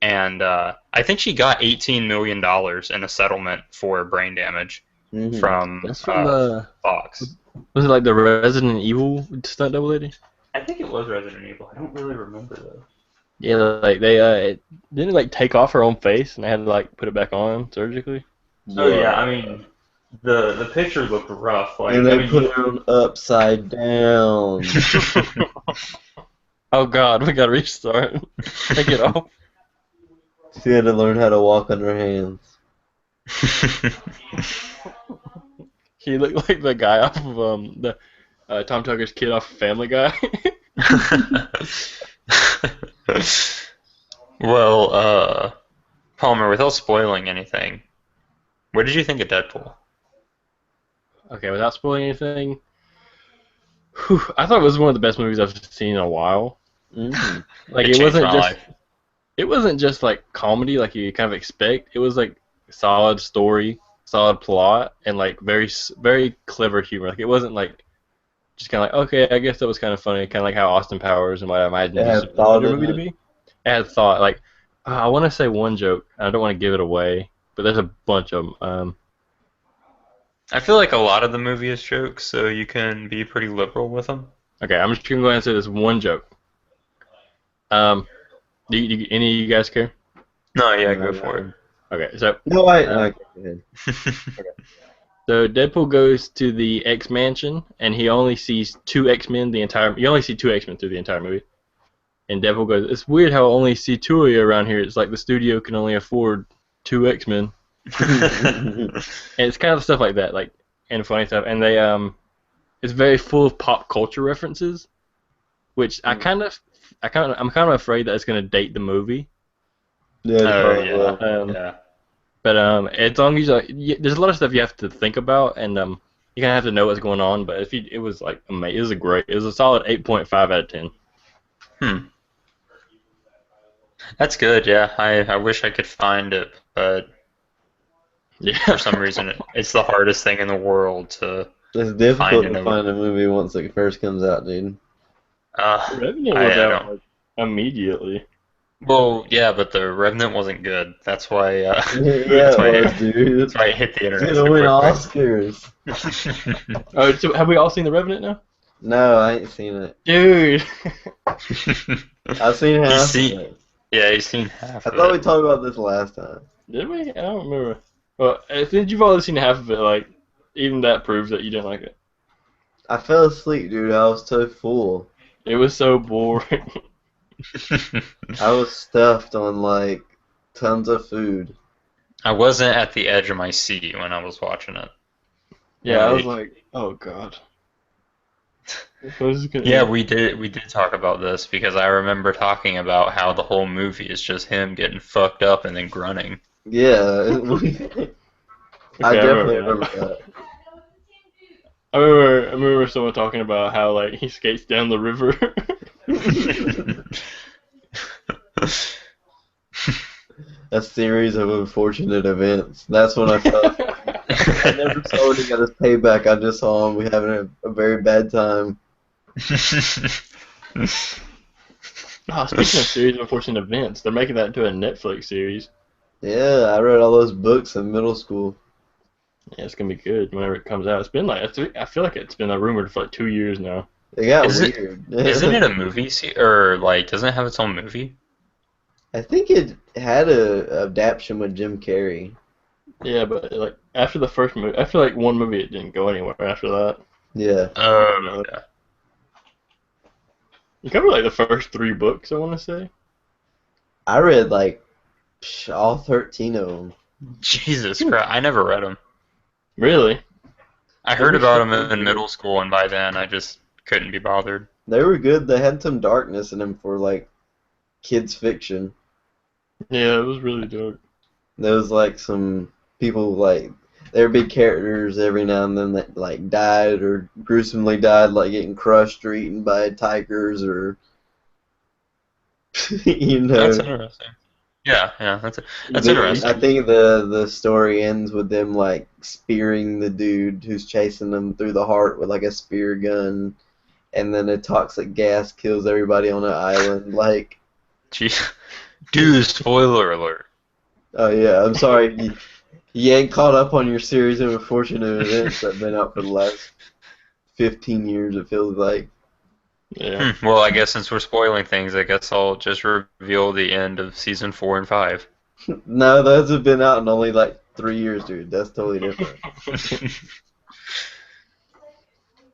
And I think she got $18 million in a settlement for brain damage Mhm. from That's from Fox. was it like the Resident Evil stunt double lady? I think it was Resident Evil. I don't really remember though. Yeah, like they didn't it, like take off her own face and they had to like put it back on surgically. Oh yeah, I mean the picture looked rough. Like And I they mean, put her on upside down. Oh God, we gotta restart. Take it off. She had to learn how to walk on her hands. He looked like the guy off of the Tom Tucker's kid off of Family Guy. Well, Palmer, without spoiling anything, what did you think of Deadpool? Okay, without spoiling anything, I thought it was one of the best movies I've seen in a while. Mhm. Like It it changed wasn't my just life. it wasn't just like comedy like you kind of expect. It was like solid story, solid plot, and like very clever humor. Like it wasn't like just kind of like okay, I guess that was kind of funny, kind of like how Austin Powers and what I imagined It had a thought superhero in movie to it. be. It had thought. Like I want to say one joke. I don't want to give it away, but there's a bunch of them. I feel like a lot of the movie is jokes, so you can be pretty liberal with them. Okay, I'm just gonna go ahead and say this one joke. Do any of you guys care? No, yeah, go for it. Okay, so No, okay, go ahead. So Deadpool goes to the X Mansion, and he only sees two X-Men You only see two X-Men through the entire movie. And Deadpool goes, "It's weird how I only see two of you around here. It's like the studio can only afford two X-Men." And it's kind of stuff like that, like and funny stuff. And they it's very full of pop culture references, which I'm kind of afraid that it's gonna date the movie. Yeah, it Oh probably yeah, will. yeah. But as long as there's a lot of stuff you have to think about, and you kind of have to know what's going on. But it was like amazing. It was a solid 8.5 out of 10. That's good. Yeah, I wish I could find it, but Yeah. for some reason it's the hardest thing in the world to. It's difficult Finding to a- find a movie once it first comes out, dude. Revenant I was out don't. like, immediately. Well, yeah, but the Revenant wasn't good. That's why. Yeah, That's why it was, dude. That's why I hit the It's internet. gonna win so Oscars. Oh, so have we all seen The Revenant now? No, I ain't seen it. Dude. quick. I've seen half of seen- it. Yeah, you've seen half I of thought we it. talked about this last time. Did we? I don't remember. Well, since you've only seen half of it, like even that proves that you didn't like it. I fell asleep, dude. I was so full. It was so boring. I was stuffed on like tons of food. I wasn't at the edge of my seat when I was watching it. Yeah, I was Like, like, oh god. When's this gonna Yeah, end? we did talk about this because I remember talking about how the whole movie is just him getting fucked up and then grunting. yeah. I Okay, I definitely remember remember that. that. I remember someone talking about how like he skates down the river. A series of unfortunate events. That's when I felt. I never saw when he got his payback. I just saw him having a very bad time. Oh, speaking of series of unfortunate events, they're making that into a Netflix series. Yeah, I read all those books in middle school. Yeah, it's gonna be good whenever it comes out. It's been like I feel like it's been rumored for like 2 years now. They got Is it? weird. Isn't it a movie or like doesn't it have its own movie? I think it had a adaptation with Jim Carrey. Yeah, but like after the first movie, after like one movie, it didn't go anywhere. After that, Yeah. Oh, yeah. you covered like the first 3 books, I want to say. I read like all 13 of them. Jesus Christ! I never read them. Really? I heard about them in middle school, and by then I just couldn't be bothered. They were good. They had some darkness in them for like kids fiction. Yeah, it was really dark. There was like some people like there would be characters every now and then that like died or gruesomely died, like getting crushed or eaten by tigers or you know. That's interesting. Yeah, that's interesting. I think the story ends with them like spearing the dude who's chasing them through the heart with like a spear gun, and then a toxic gas kills everybody on an island. Like, Gee, dude, spoiler alert. oh yeah, I'm sorry, you ain't caught up on your series of unfortunate events that've been out for the last 15 years. It feels like. Yeah. Well, I guess since we're spoiling things, I guess I'll just reveal the end of season 4 and 5. No, those have been out in only like 3 years, dude. That's totally different.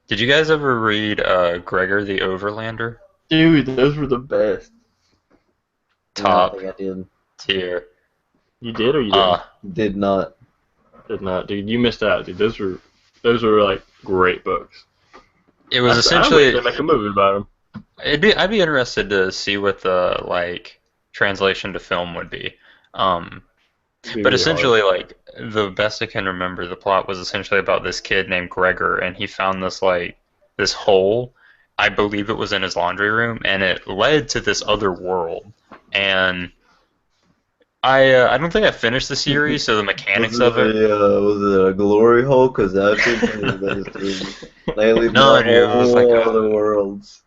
Did you guys ever read Gregor the Overlander? Dude, those were the best. Top No, I think I did. tier. You did or you didn't? Did not. Did not, dude. You missed out, dude. Those were like great books. It was I essentially. wish they make a movie about them. I'd be interested to see what the like translation to film would be. But essentially, like the best I can remember, the plot was essentially about this kid named Gregor, and he found this hole. I believe it was in his laundry room, and it led to this other world. And I don't think I finished the series, so the mechanics of it. Was it a glory hole? Because I've been playing those things. They leave No, the dude, it was like whole a- other worlds.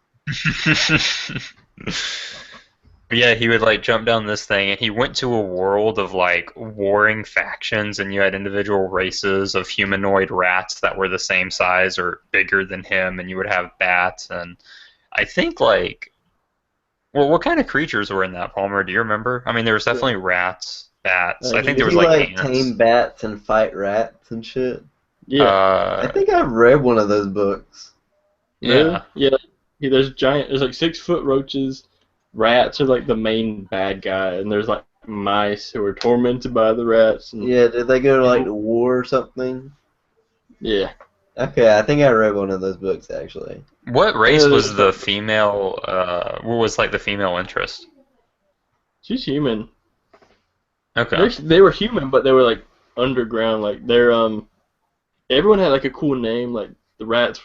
Yeah, he would like jump down this thing, and he went to a world of like warring factions, and you had individual races of humanoid rats that were the same size or bigger than him, and you would have bats, and I think like, well, what kind of creatures were in that, Palmer? Do you remember? I mean, there was definitely rats, bats. I think there was Did he like like ants. tame bats and fight rats and shit? Yeah. I think I've read one of those books. Yeah. Yeah. There's like 6-foot roaches. Rats are like the main bad guy, and there's like mice who are tormented by the rats. And, Yeah, did they go to like the war or something? yeah. Okay, I think I read one of those books actually. What race Yeah, was there's- the female? What was like the female interest? She's human. Okay. They were human, but they were like underground. Like they're everyone had like a cool name. Like the rats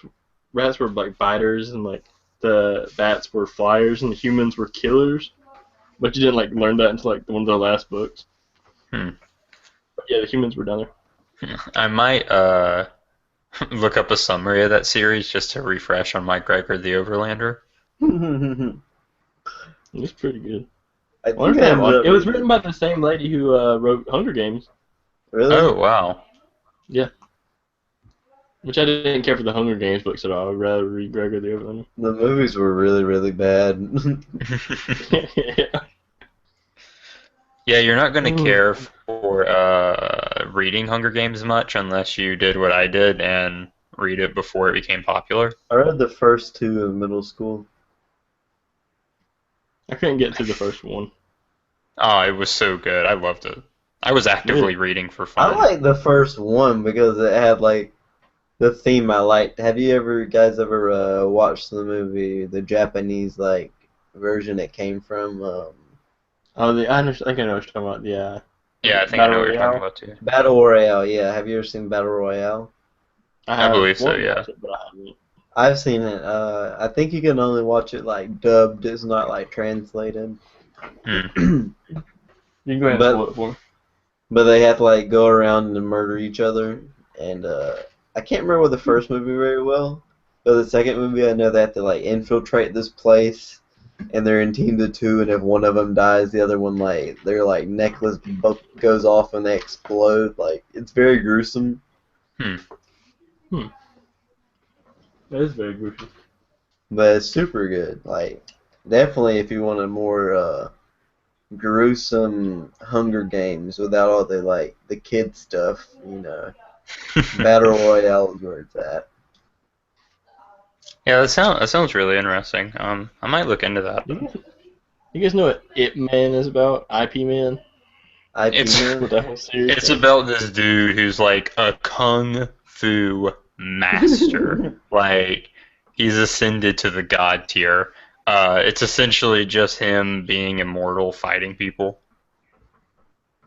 were like biters, and like the bats were flyers, and the humans were killers. But you didn't like learn that until like one of the last books. Hmm. But yeah, the humans were down there. I might look up a summary of that series just to refresh on my Gregor the Overlander. It's pretty good. I I wonder think if I they have one. ended It up was written by the same lady who wrote Hunger Games, really. Oh wow. which I didn't care for the Hunger Games books at all. I'd rather read Gregor the Overlander. The movies were really, really bad. Yeah. Yeah, you're not gonna Ooh. care for reading Hunger Games much unless you did what I did and read it before it became popular. I read the first two in middle school. I couldn't get to the first one. Oh, it was so good. I loved it. I was actively reading for fun. I like the first one because it had like the theme I liked. Have you guys ever watched the movie, the Japanese like version it came from? Oh, I understand. I think I know what you're talking about. Yeah. Yeah, I think I Battle know what you're talking Royale? about too. Battle Royale. Yeah, have you ever seen Battle Royale? I believe so, wanted to yeah. watch it, but I haven't. I've seen it. I think you can only watch it like dubbed. It's not like translated. Hmm. You can go ahead and pull it for me. But they have to like go around and murder each other, and I can't remember the first movie very well, but the second movie I know they have to like infiltrate this place, and they're in teams of two, and if one of them dies, the other one like their like necklace goes off and they explode. Like it's very gruesome. That is very gruesome. But it's super good. Like definitely if you want a more gruesome Hunger Games without all the like the kid stuff, Battle Royale is where it's at. Yeah, that sounds really interesting. I might look into that. You guys know what Ip Man is about? IP Man? IP With that whole series? It's about this dude who's like a kung fu master. Like, he's ascended to the god tier. It's essentially just him being immortal, fighting people.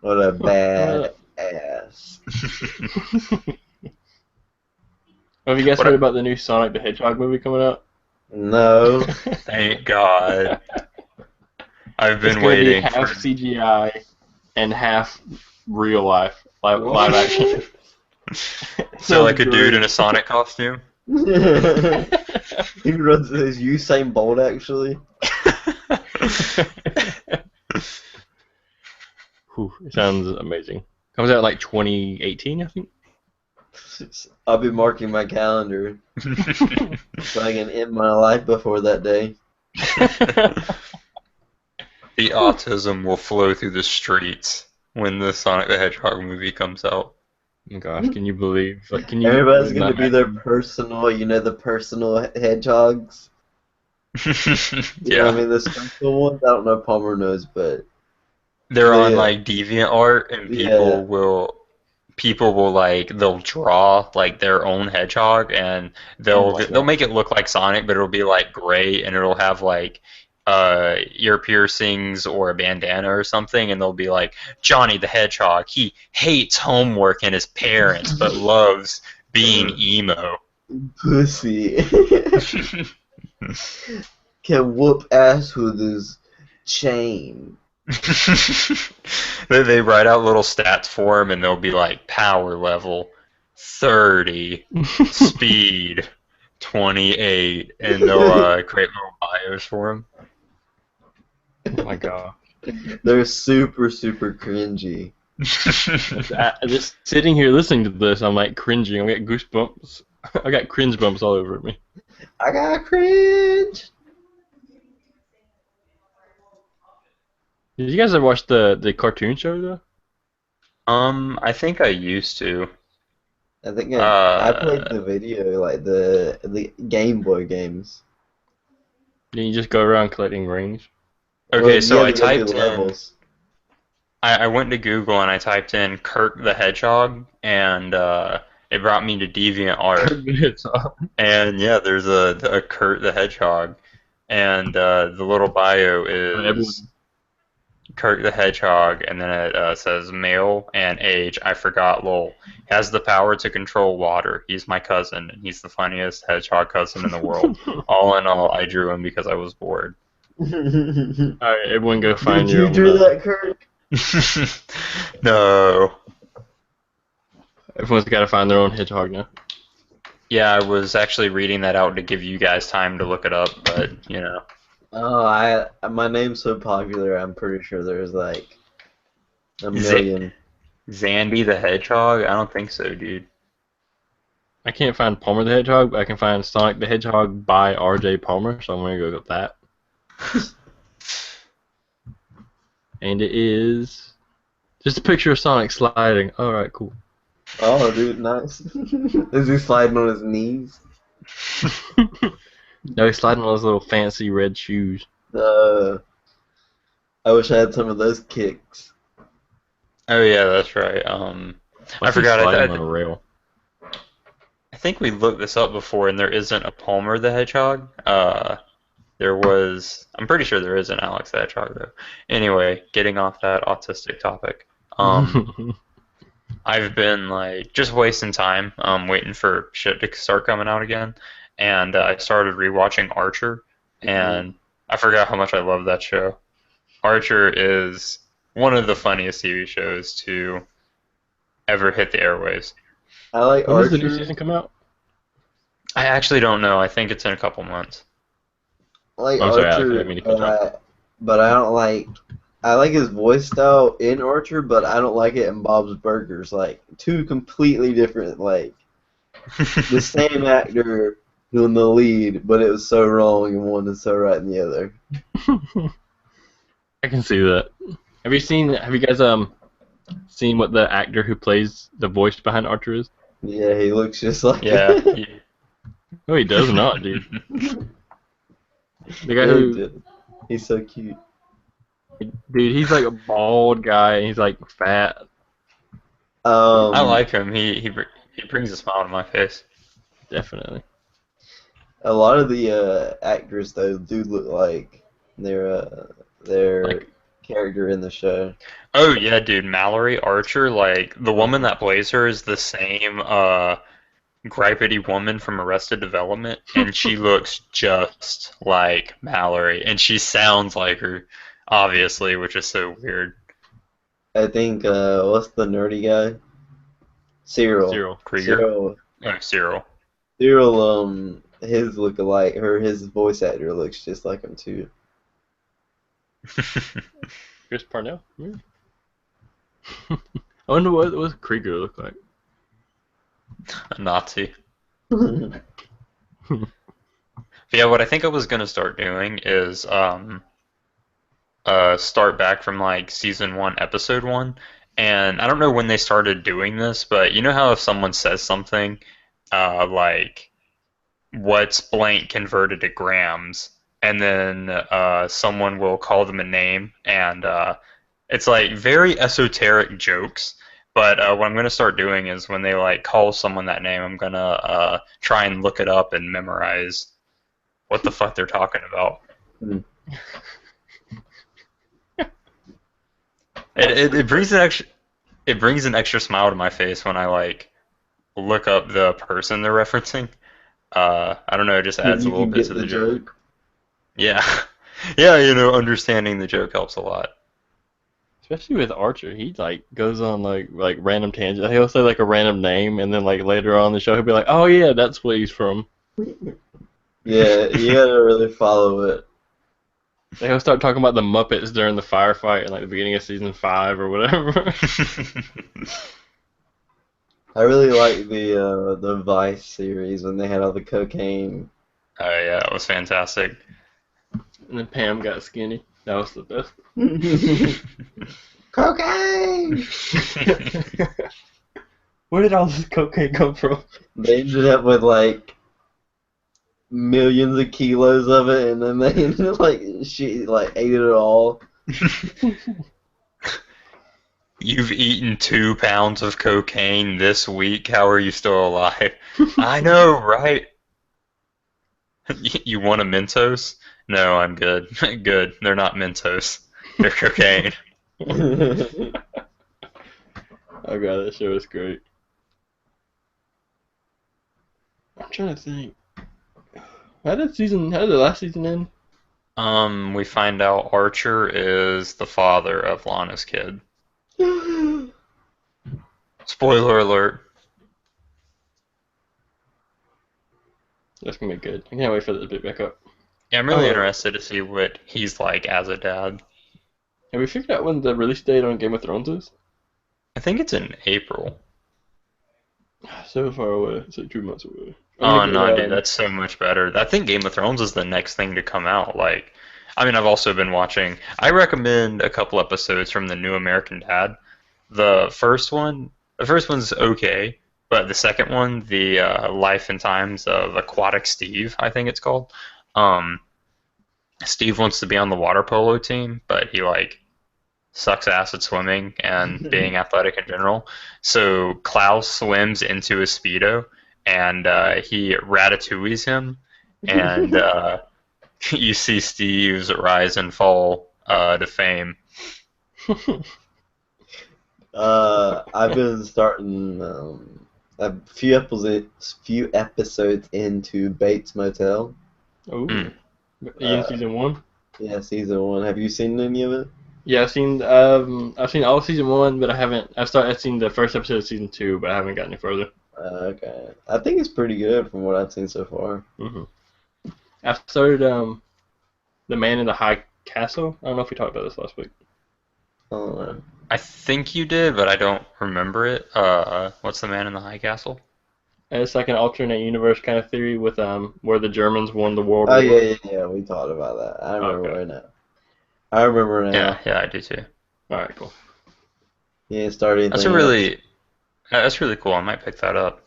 What a bad ass. Have you guys heard about the new Sonic the Hedgehog movie coming out? No. Thank God. I've been It's gonna be waiting half for. CGI and half real life, live action. So like a dude in a Sonic costume. He runs his Usain Bolt actually. Whew, it sounds amazing. Comes out like 2018, I think. I'll be marking my calendar so I can end my life before that day. The autism will flow through the streets when the Sonic the Hedgehog movie comes out. Oh gosh, can you believe? Like, can you? Everybody's believe gonna that be their happened? personal, the personal hedgehogs. You know what I Yeah. mean? The special ones. I don't know if Palmer knows, but They're on yeah, like DeviantArt and yeah. people will like they'll draw like their own hedgehog and Oh they'll my they'll god. make it look like Sonic, but it'll be like gray and it'll have like ear piercings or a bandana or something, and they'll be like Johnny the Hedgehog. He hates homework and his parents, but loves being emo. Pussy can whoop ass with his chain. They write out little stats for him, and they'll be like power level 30, speed 28, and they'll create little bios for him. Oh my god. They're super, super cringy. Just sitting here listening to this, I'm like cringing. I got goosebumps. I got cringe bumps all over me. I got cringe. Did you guys ever watch the cartoon show though? I think I used to. I think I played the video, like the Game Boy games. Did you just go around collecting rings? Okay, Well, so you I had to go through typed in. levels. I went to Google and I typed in Kirk the Hedgehog, and it brought me to DeviantArt. And yeah, there's a Kurt the Hedgehog, and the little bio Everyone. is Kurt the Hedgehog, and then it says male and age. I forgot. Lol. Has the power to control water. He's my cousin, and he's the funniest hedgehog cousin in the world. All in all, I drew him because I was bored. Did Alright, everyone go find you your own. do that, Kurt? No. Everyone's got to find their own hedgehog now. Yeah, I was actually reading that out to give you guys time to look it up, but Oh, my name's so popular. I'm pretty sure there's like a million. Zandy the Hedgehog? I don't think so, dude. I can't find Palmer the Hedgehog, but I can find Sonic the Hedgehog by R.J. Palmer, so I'm going to go with that. And it is just a picture of Sonic sliding. Alright, cool. Oh, dude, nice. Is he sliding on his knees? No, he's sliding on those little fancy red shoes. Uh, I wish I had some of those kicks. Oh yeah, that's right. I What's he forgot. sliding on a rail? I think we looked this up before, and there isn't a Palmer the Hedgehog. There was. I'm pretty sure there is an Alex the Hedgehog though. Anyway, getting off that autistic topic. I've been like just wasting time, waiting for shit to start coming out again, and I started rewatching Archer, and I forgot how much I love that show. Archer is one of the funniest TV shows to ever hit the airways. I like When does the new Archer. season come out? I actually don't know. I think it's in a couple months. I like I'm sorry, Alex, I Archer, didn't mean to cut you off. but I don't like. I like his voice style in Archer, but I don't like it in Bob's Burgers. Like two completely different, like the same actor doing the lead, but it was so wrong in one and so right in the other. I can see that. Have you guys seen what the actor who plays the voice behind Archer is? Yeah, he looks just like. Yeah. No, he does not, dude. The guy Yeah, who, he's so cute. dude, he's like a bald guy, and he's like fat. I like him. He brings a smile to my face. Definitely. A lot of the actors though do look like their Like- character in the show. Oh yeah, dude, Mallory Archer, like the woman that plays her is the same gripey woman from Arrested Development, and she looks just like Mallory, and she sounds like her, obviously, which is so weird. I think what's the nerdy guy? Cyril. Cyril. Krieger? Cyril. Oh, Cyril. Cyril. His look alike. His voice actor looks just like him too. Chris Parnell. Yeah. I wonder what Krieger look like. A Nazi. But yeah, what I think I was gonna start doing is start back from like season 1, episode 1, and I don't know when they started doing this, but you know how if someone says something, like what's blank converted to grams, and then someone will call them a name, and it's like very esoteric jokes. But what I'm gonna start doing is when they like call someone that name, I'm gonna try and look it up and memorize what the fuck they're talking about. Mm. It brings an extra smile to my face when I like look up the person they're referencing. I don't know, it just adds a You little can bit get to the the joke. joke. Yeah, yeah, understanding the joke helps a lot. Especially with Archer, he like goes on like random tangents. He'll say like a random name, and then like later on in the show, he'll be like, "Oh yeah, that's where he's from." Yeah, you gotta really follow it. Like, he'll start talking about the Muppets during the firefight in like the beginning of season 5 or whatever. I really like the Vice series when they had all the cocaine. Oh yeah, it was fantastic. And then Pam got skinny. That was the best. Cocaine! Where did all this cocaine come from? They ended up with like millions of kilos of it, and then they ended up she ate it all. You've eaten 2 pounds of cocaine this week. How are you still alive? I know, right? You want a Mentos? No, I'm good. Good. They're not Mentos. They're cocaine. Oh god, that show was great. I'm trying to think. How did the last season end? We find out Archer is the father of Lana's kid. Spoiler alert. That's gonna be good. I can't wait for that to pick back up. Yeah, I'm really Oh. interested to see what he's like as a dad. Have we figured out when the release date on Game of Thrones is? I think it's in April. So far away. It's like 2 months away. Oh no, dude, that's so much better. I think Game of Thrones is the next thing to come out. Like, I mean, I've also been watching. I recommend a couple episodes from the new American Dad. The first one, The first one's okay, but the second one, the Life and Times of Aquatic Steve, I think it's called. Um, Steve wants to be on the water polo team, but he like sucks ass at swimming and being athletic in general. So Klaus swims into a speedo, and he ratatouilles him, and you see Steve's rise and fall to fame. I've been starting a few episodes into Bates Motel. Ooh. Mm. You in season 1? Yeah, season 1. Have you seen any of it? Yeah, I've seen all of season 1, but I've seen the first episode of season 2, but I haven't gotten any further. Okay, I think it's pretty good from what I've seen so far. I've started The Man in the High Castle. I don't know if we talked about this last week. I don't know. I think you did, but I don't remember it. What's the Man in the High Castle? It's like an alternate universe kind of theory with where the Germans won the World Oh War. yeah, we talked about that. I remember Okay. right now. I remember now. Yeah, I do too. All right, cool. You ain't started That's anything that's really cool. I might pick that up.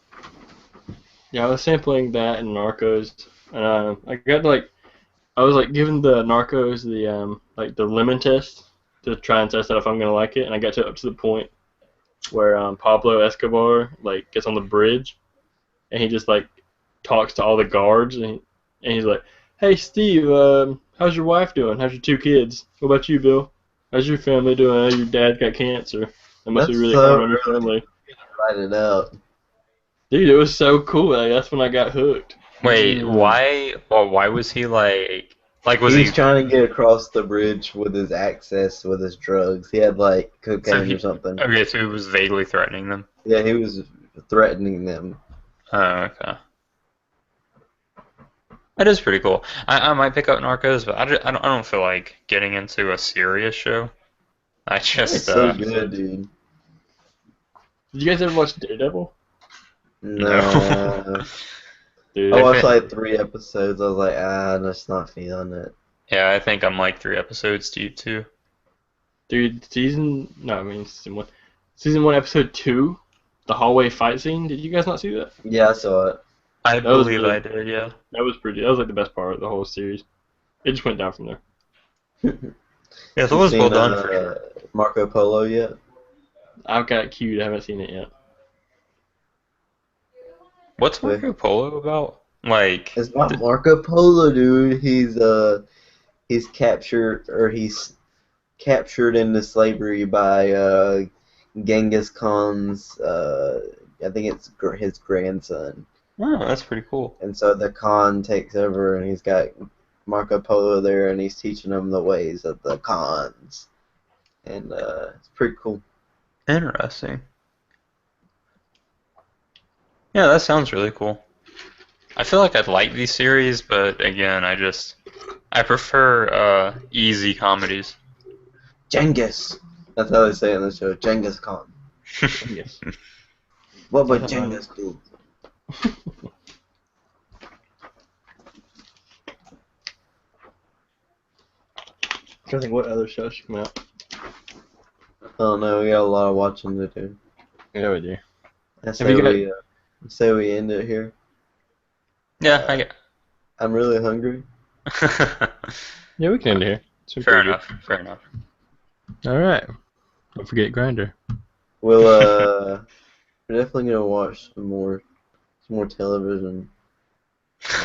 Yeah, I was sampling that and Narcos, and I was like giving the Narcos the lemon test to try and test out if I'm gonna like it, and I got up to the point where Pablo Escobar like gets on the bridge, and he just like talks to all the guards, and he's like, "Hey Steve, how's your wife doing? How's your 2 kids? What about you, Bill? How's your family doing? I know your dad got cancer. That must be That's really so hard on your family." Write it out. Dude, it was so cool. Like, that's when I got hooked. Wait, why? Well, why was he like was He he? was trying to get across the bridge with his access with his drugs. He had like cocaine or something. Okay, so he was vaguely threatening them. Yeah, he was threatening them. Oh, okay. That is pretty cool. I might pick up Narcos, but I don't feel like getting into a serious show. I It's just so good, dude. Did you guys ever watch Daredevil? No. Dude, I watched like 3 episodes. I was like, I'm just not feeling it. yeah, I think I'm like 3 episodes deep too. dude, season 1. Season 1, episode 2, the hallway fight scene. Did you guys not see that? Yeah, I saw it. I That was believe really- I did, yeah. That was like the best part of the whole series. It just went down from there. Yeah, that You was well seen, done for sure. Marco Polo yet? I've got it queued. I haven't seen it yet. What's Marco Polo about? Like, It's not Marco Polo, dude. He's captured into slavery by Genghis Khan's I think it's his grandson. oh, that's pretty cool. And so the Khan takes over, and he's got Marco Polo there, and he's teaching him the ways of the Khans. And it's pretty cool. Interesting. Yeah, that sounds really cool. I feel like I'd like these series, but again, I prefer easy comedies. Genghis. That's how they say it in the show. Genghis Khan. Yes. What would Genghis do? I'm trying to think what other shows should come out. I don't know. We got a lot of watching to do. Yeah, we do. I say we end it here. Yeah, I'm really hungry. Yeah, we can end it here. It's been Fair pretty enough. Fair enough. good. All right. Don't forget Grinder. We'll we're definitely gonna watch some more television.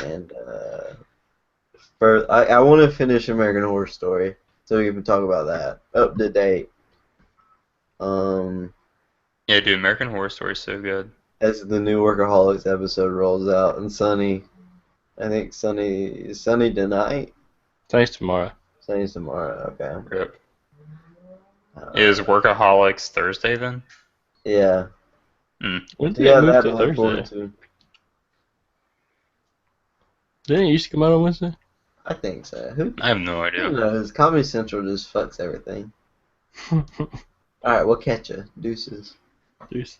And first, I want to finish American Horror Story, so we can talk about that. Up to date. Yeah, dude, American Horror Story is so good. As the new Workaholics episode rolls out, and I think is Sunny tonight. Thanks tomorrow. Sunny's tomorrow. Okay. Rip. Is Workaholics Thursday then? Yeah. When did Yeah, it move that to I look forward Thursday? to. Didn't it used to come out on Wednesday? I think so. Who I have no idea. knows? Comedy Central just fucks everything. Alright, we'll catch ya. Deuces. Deuce.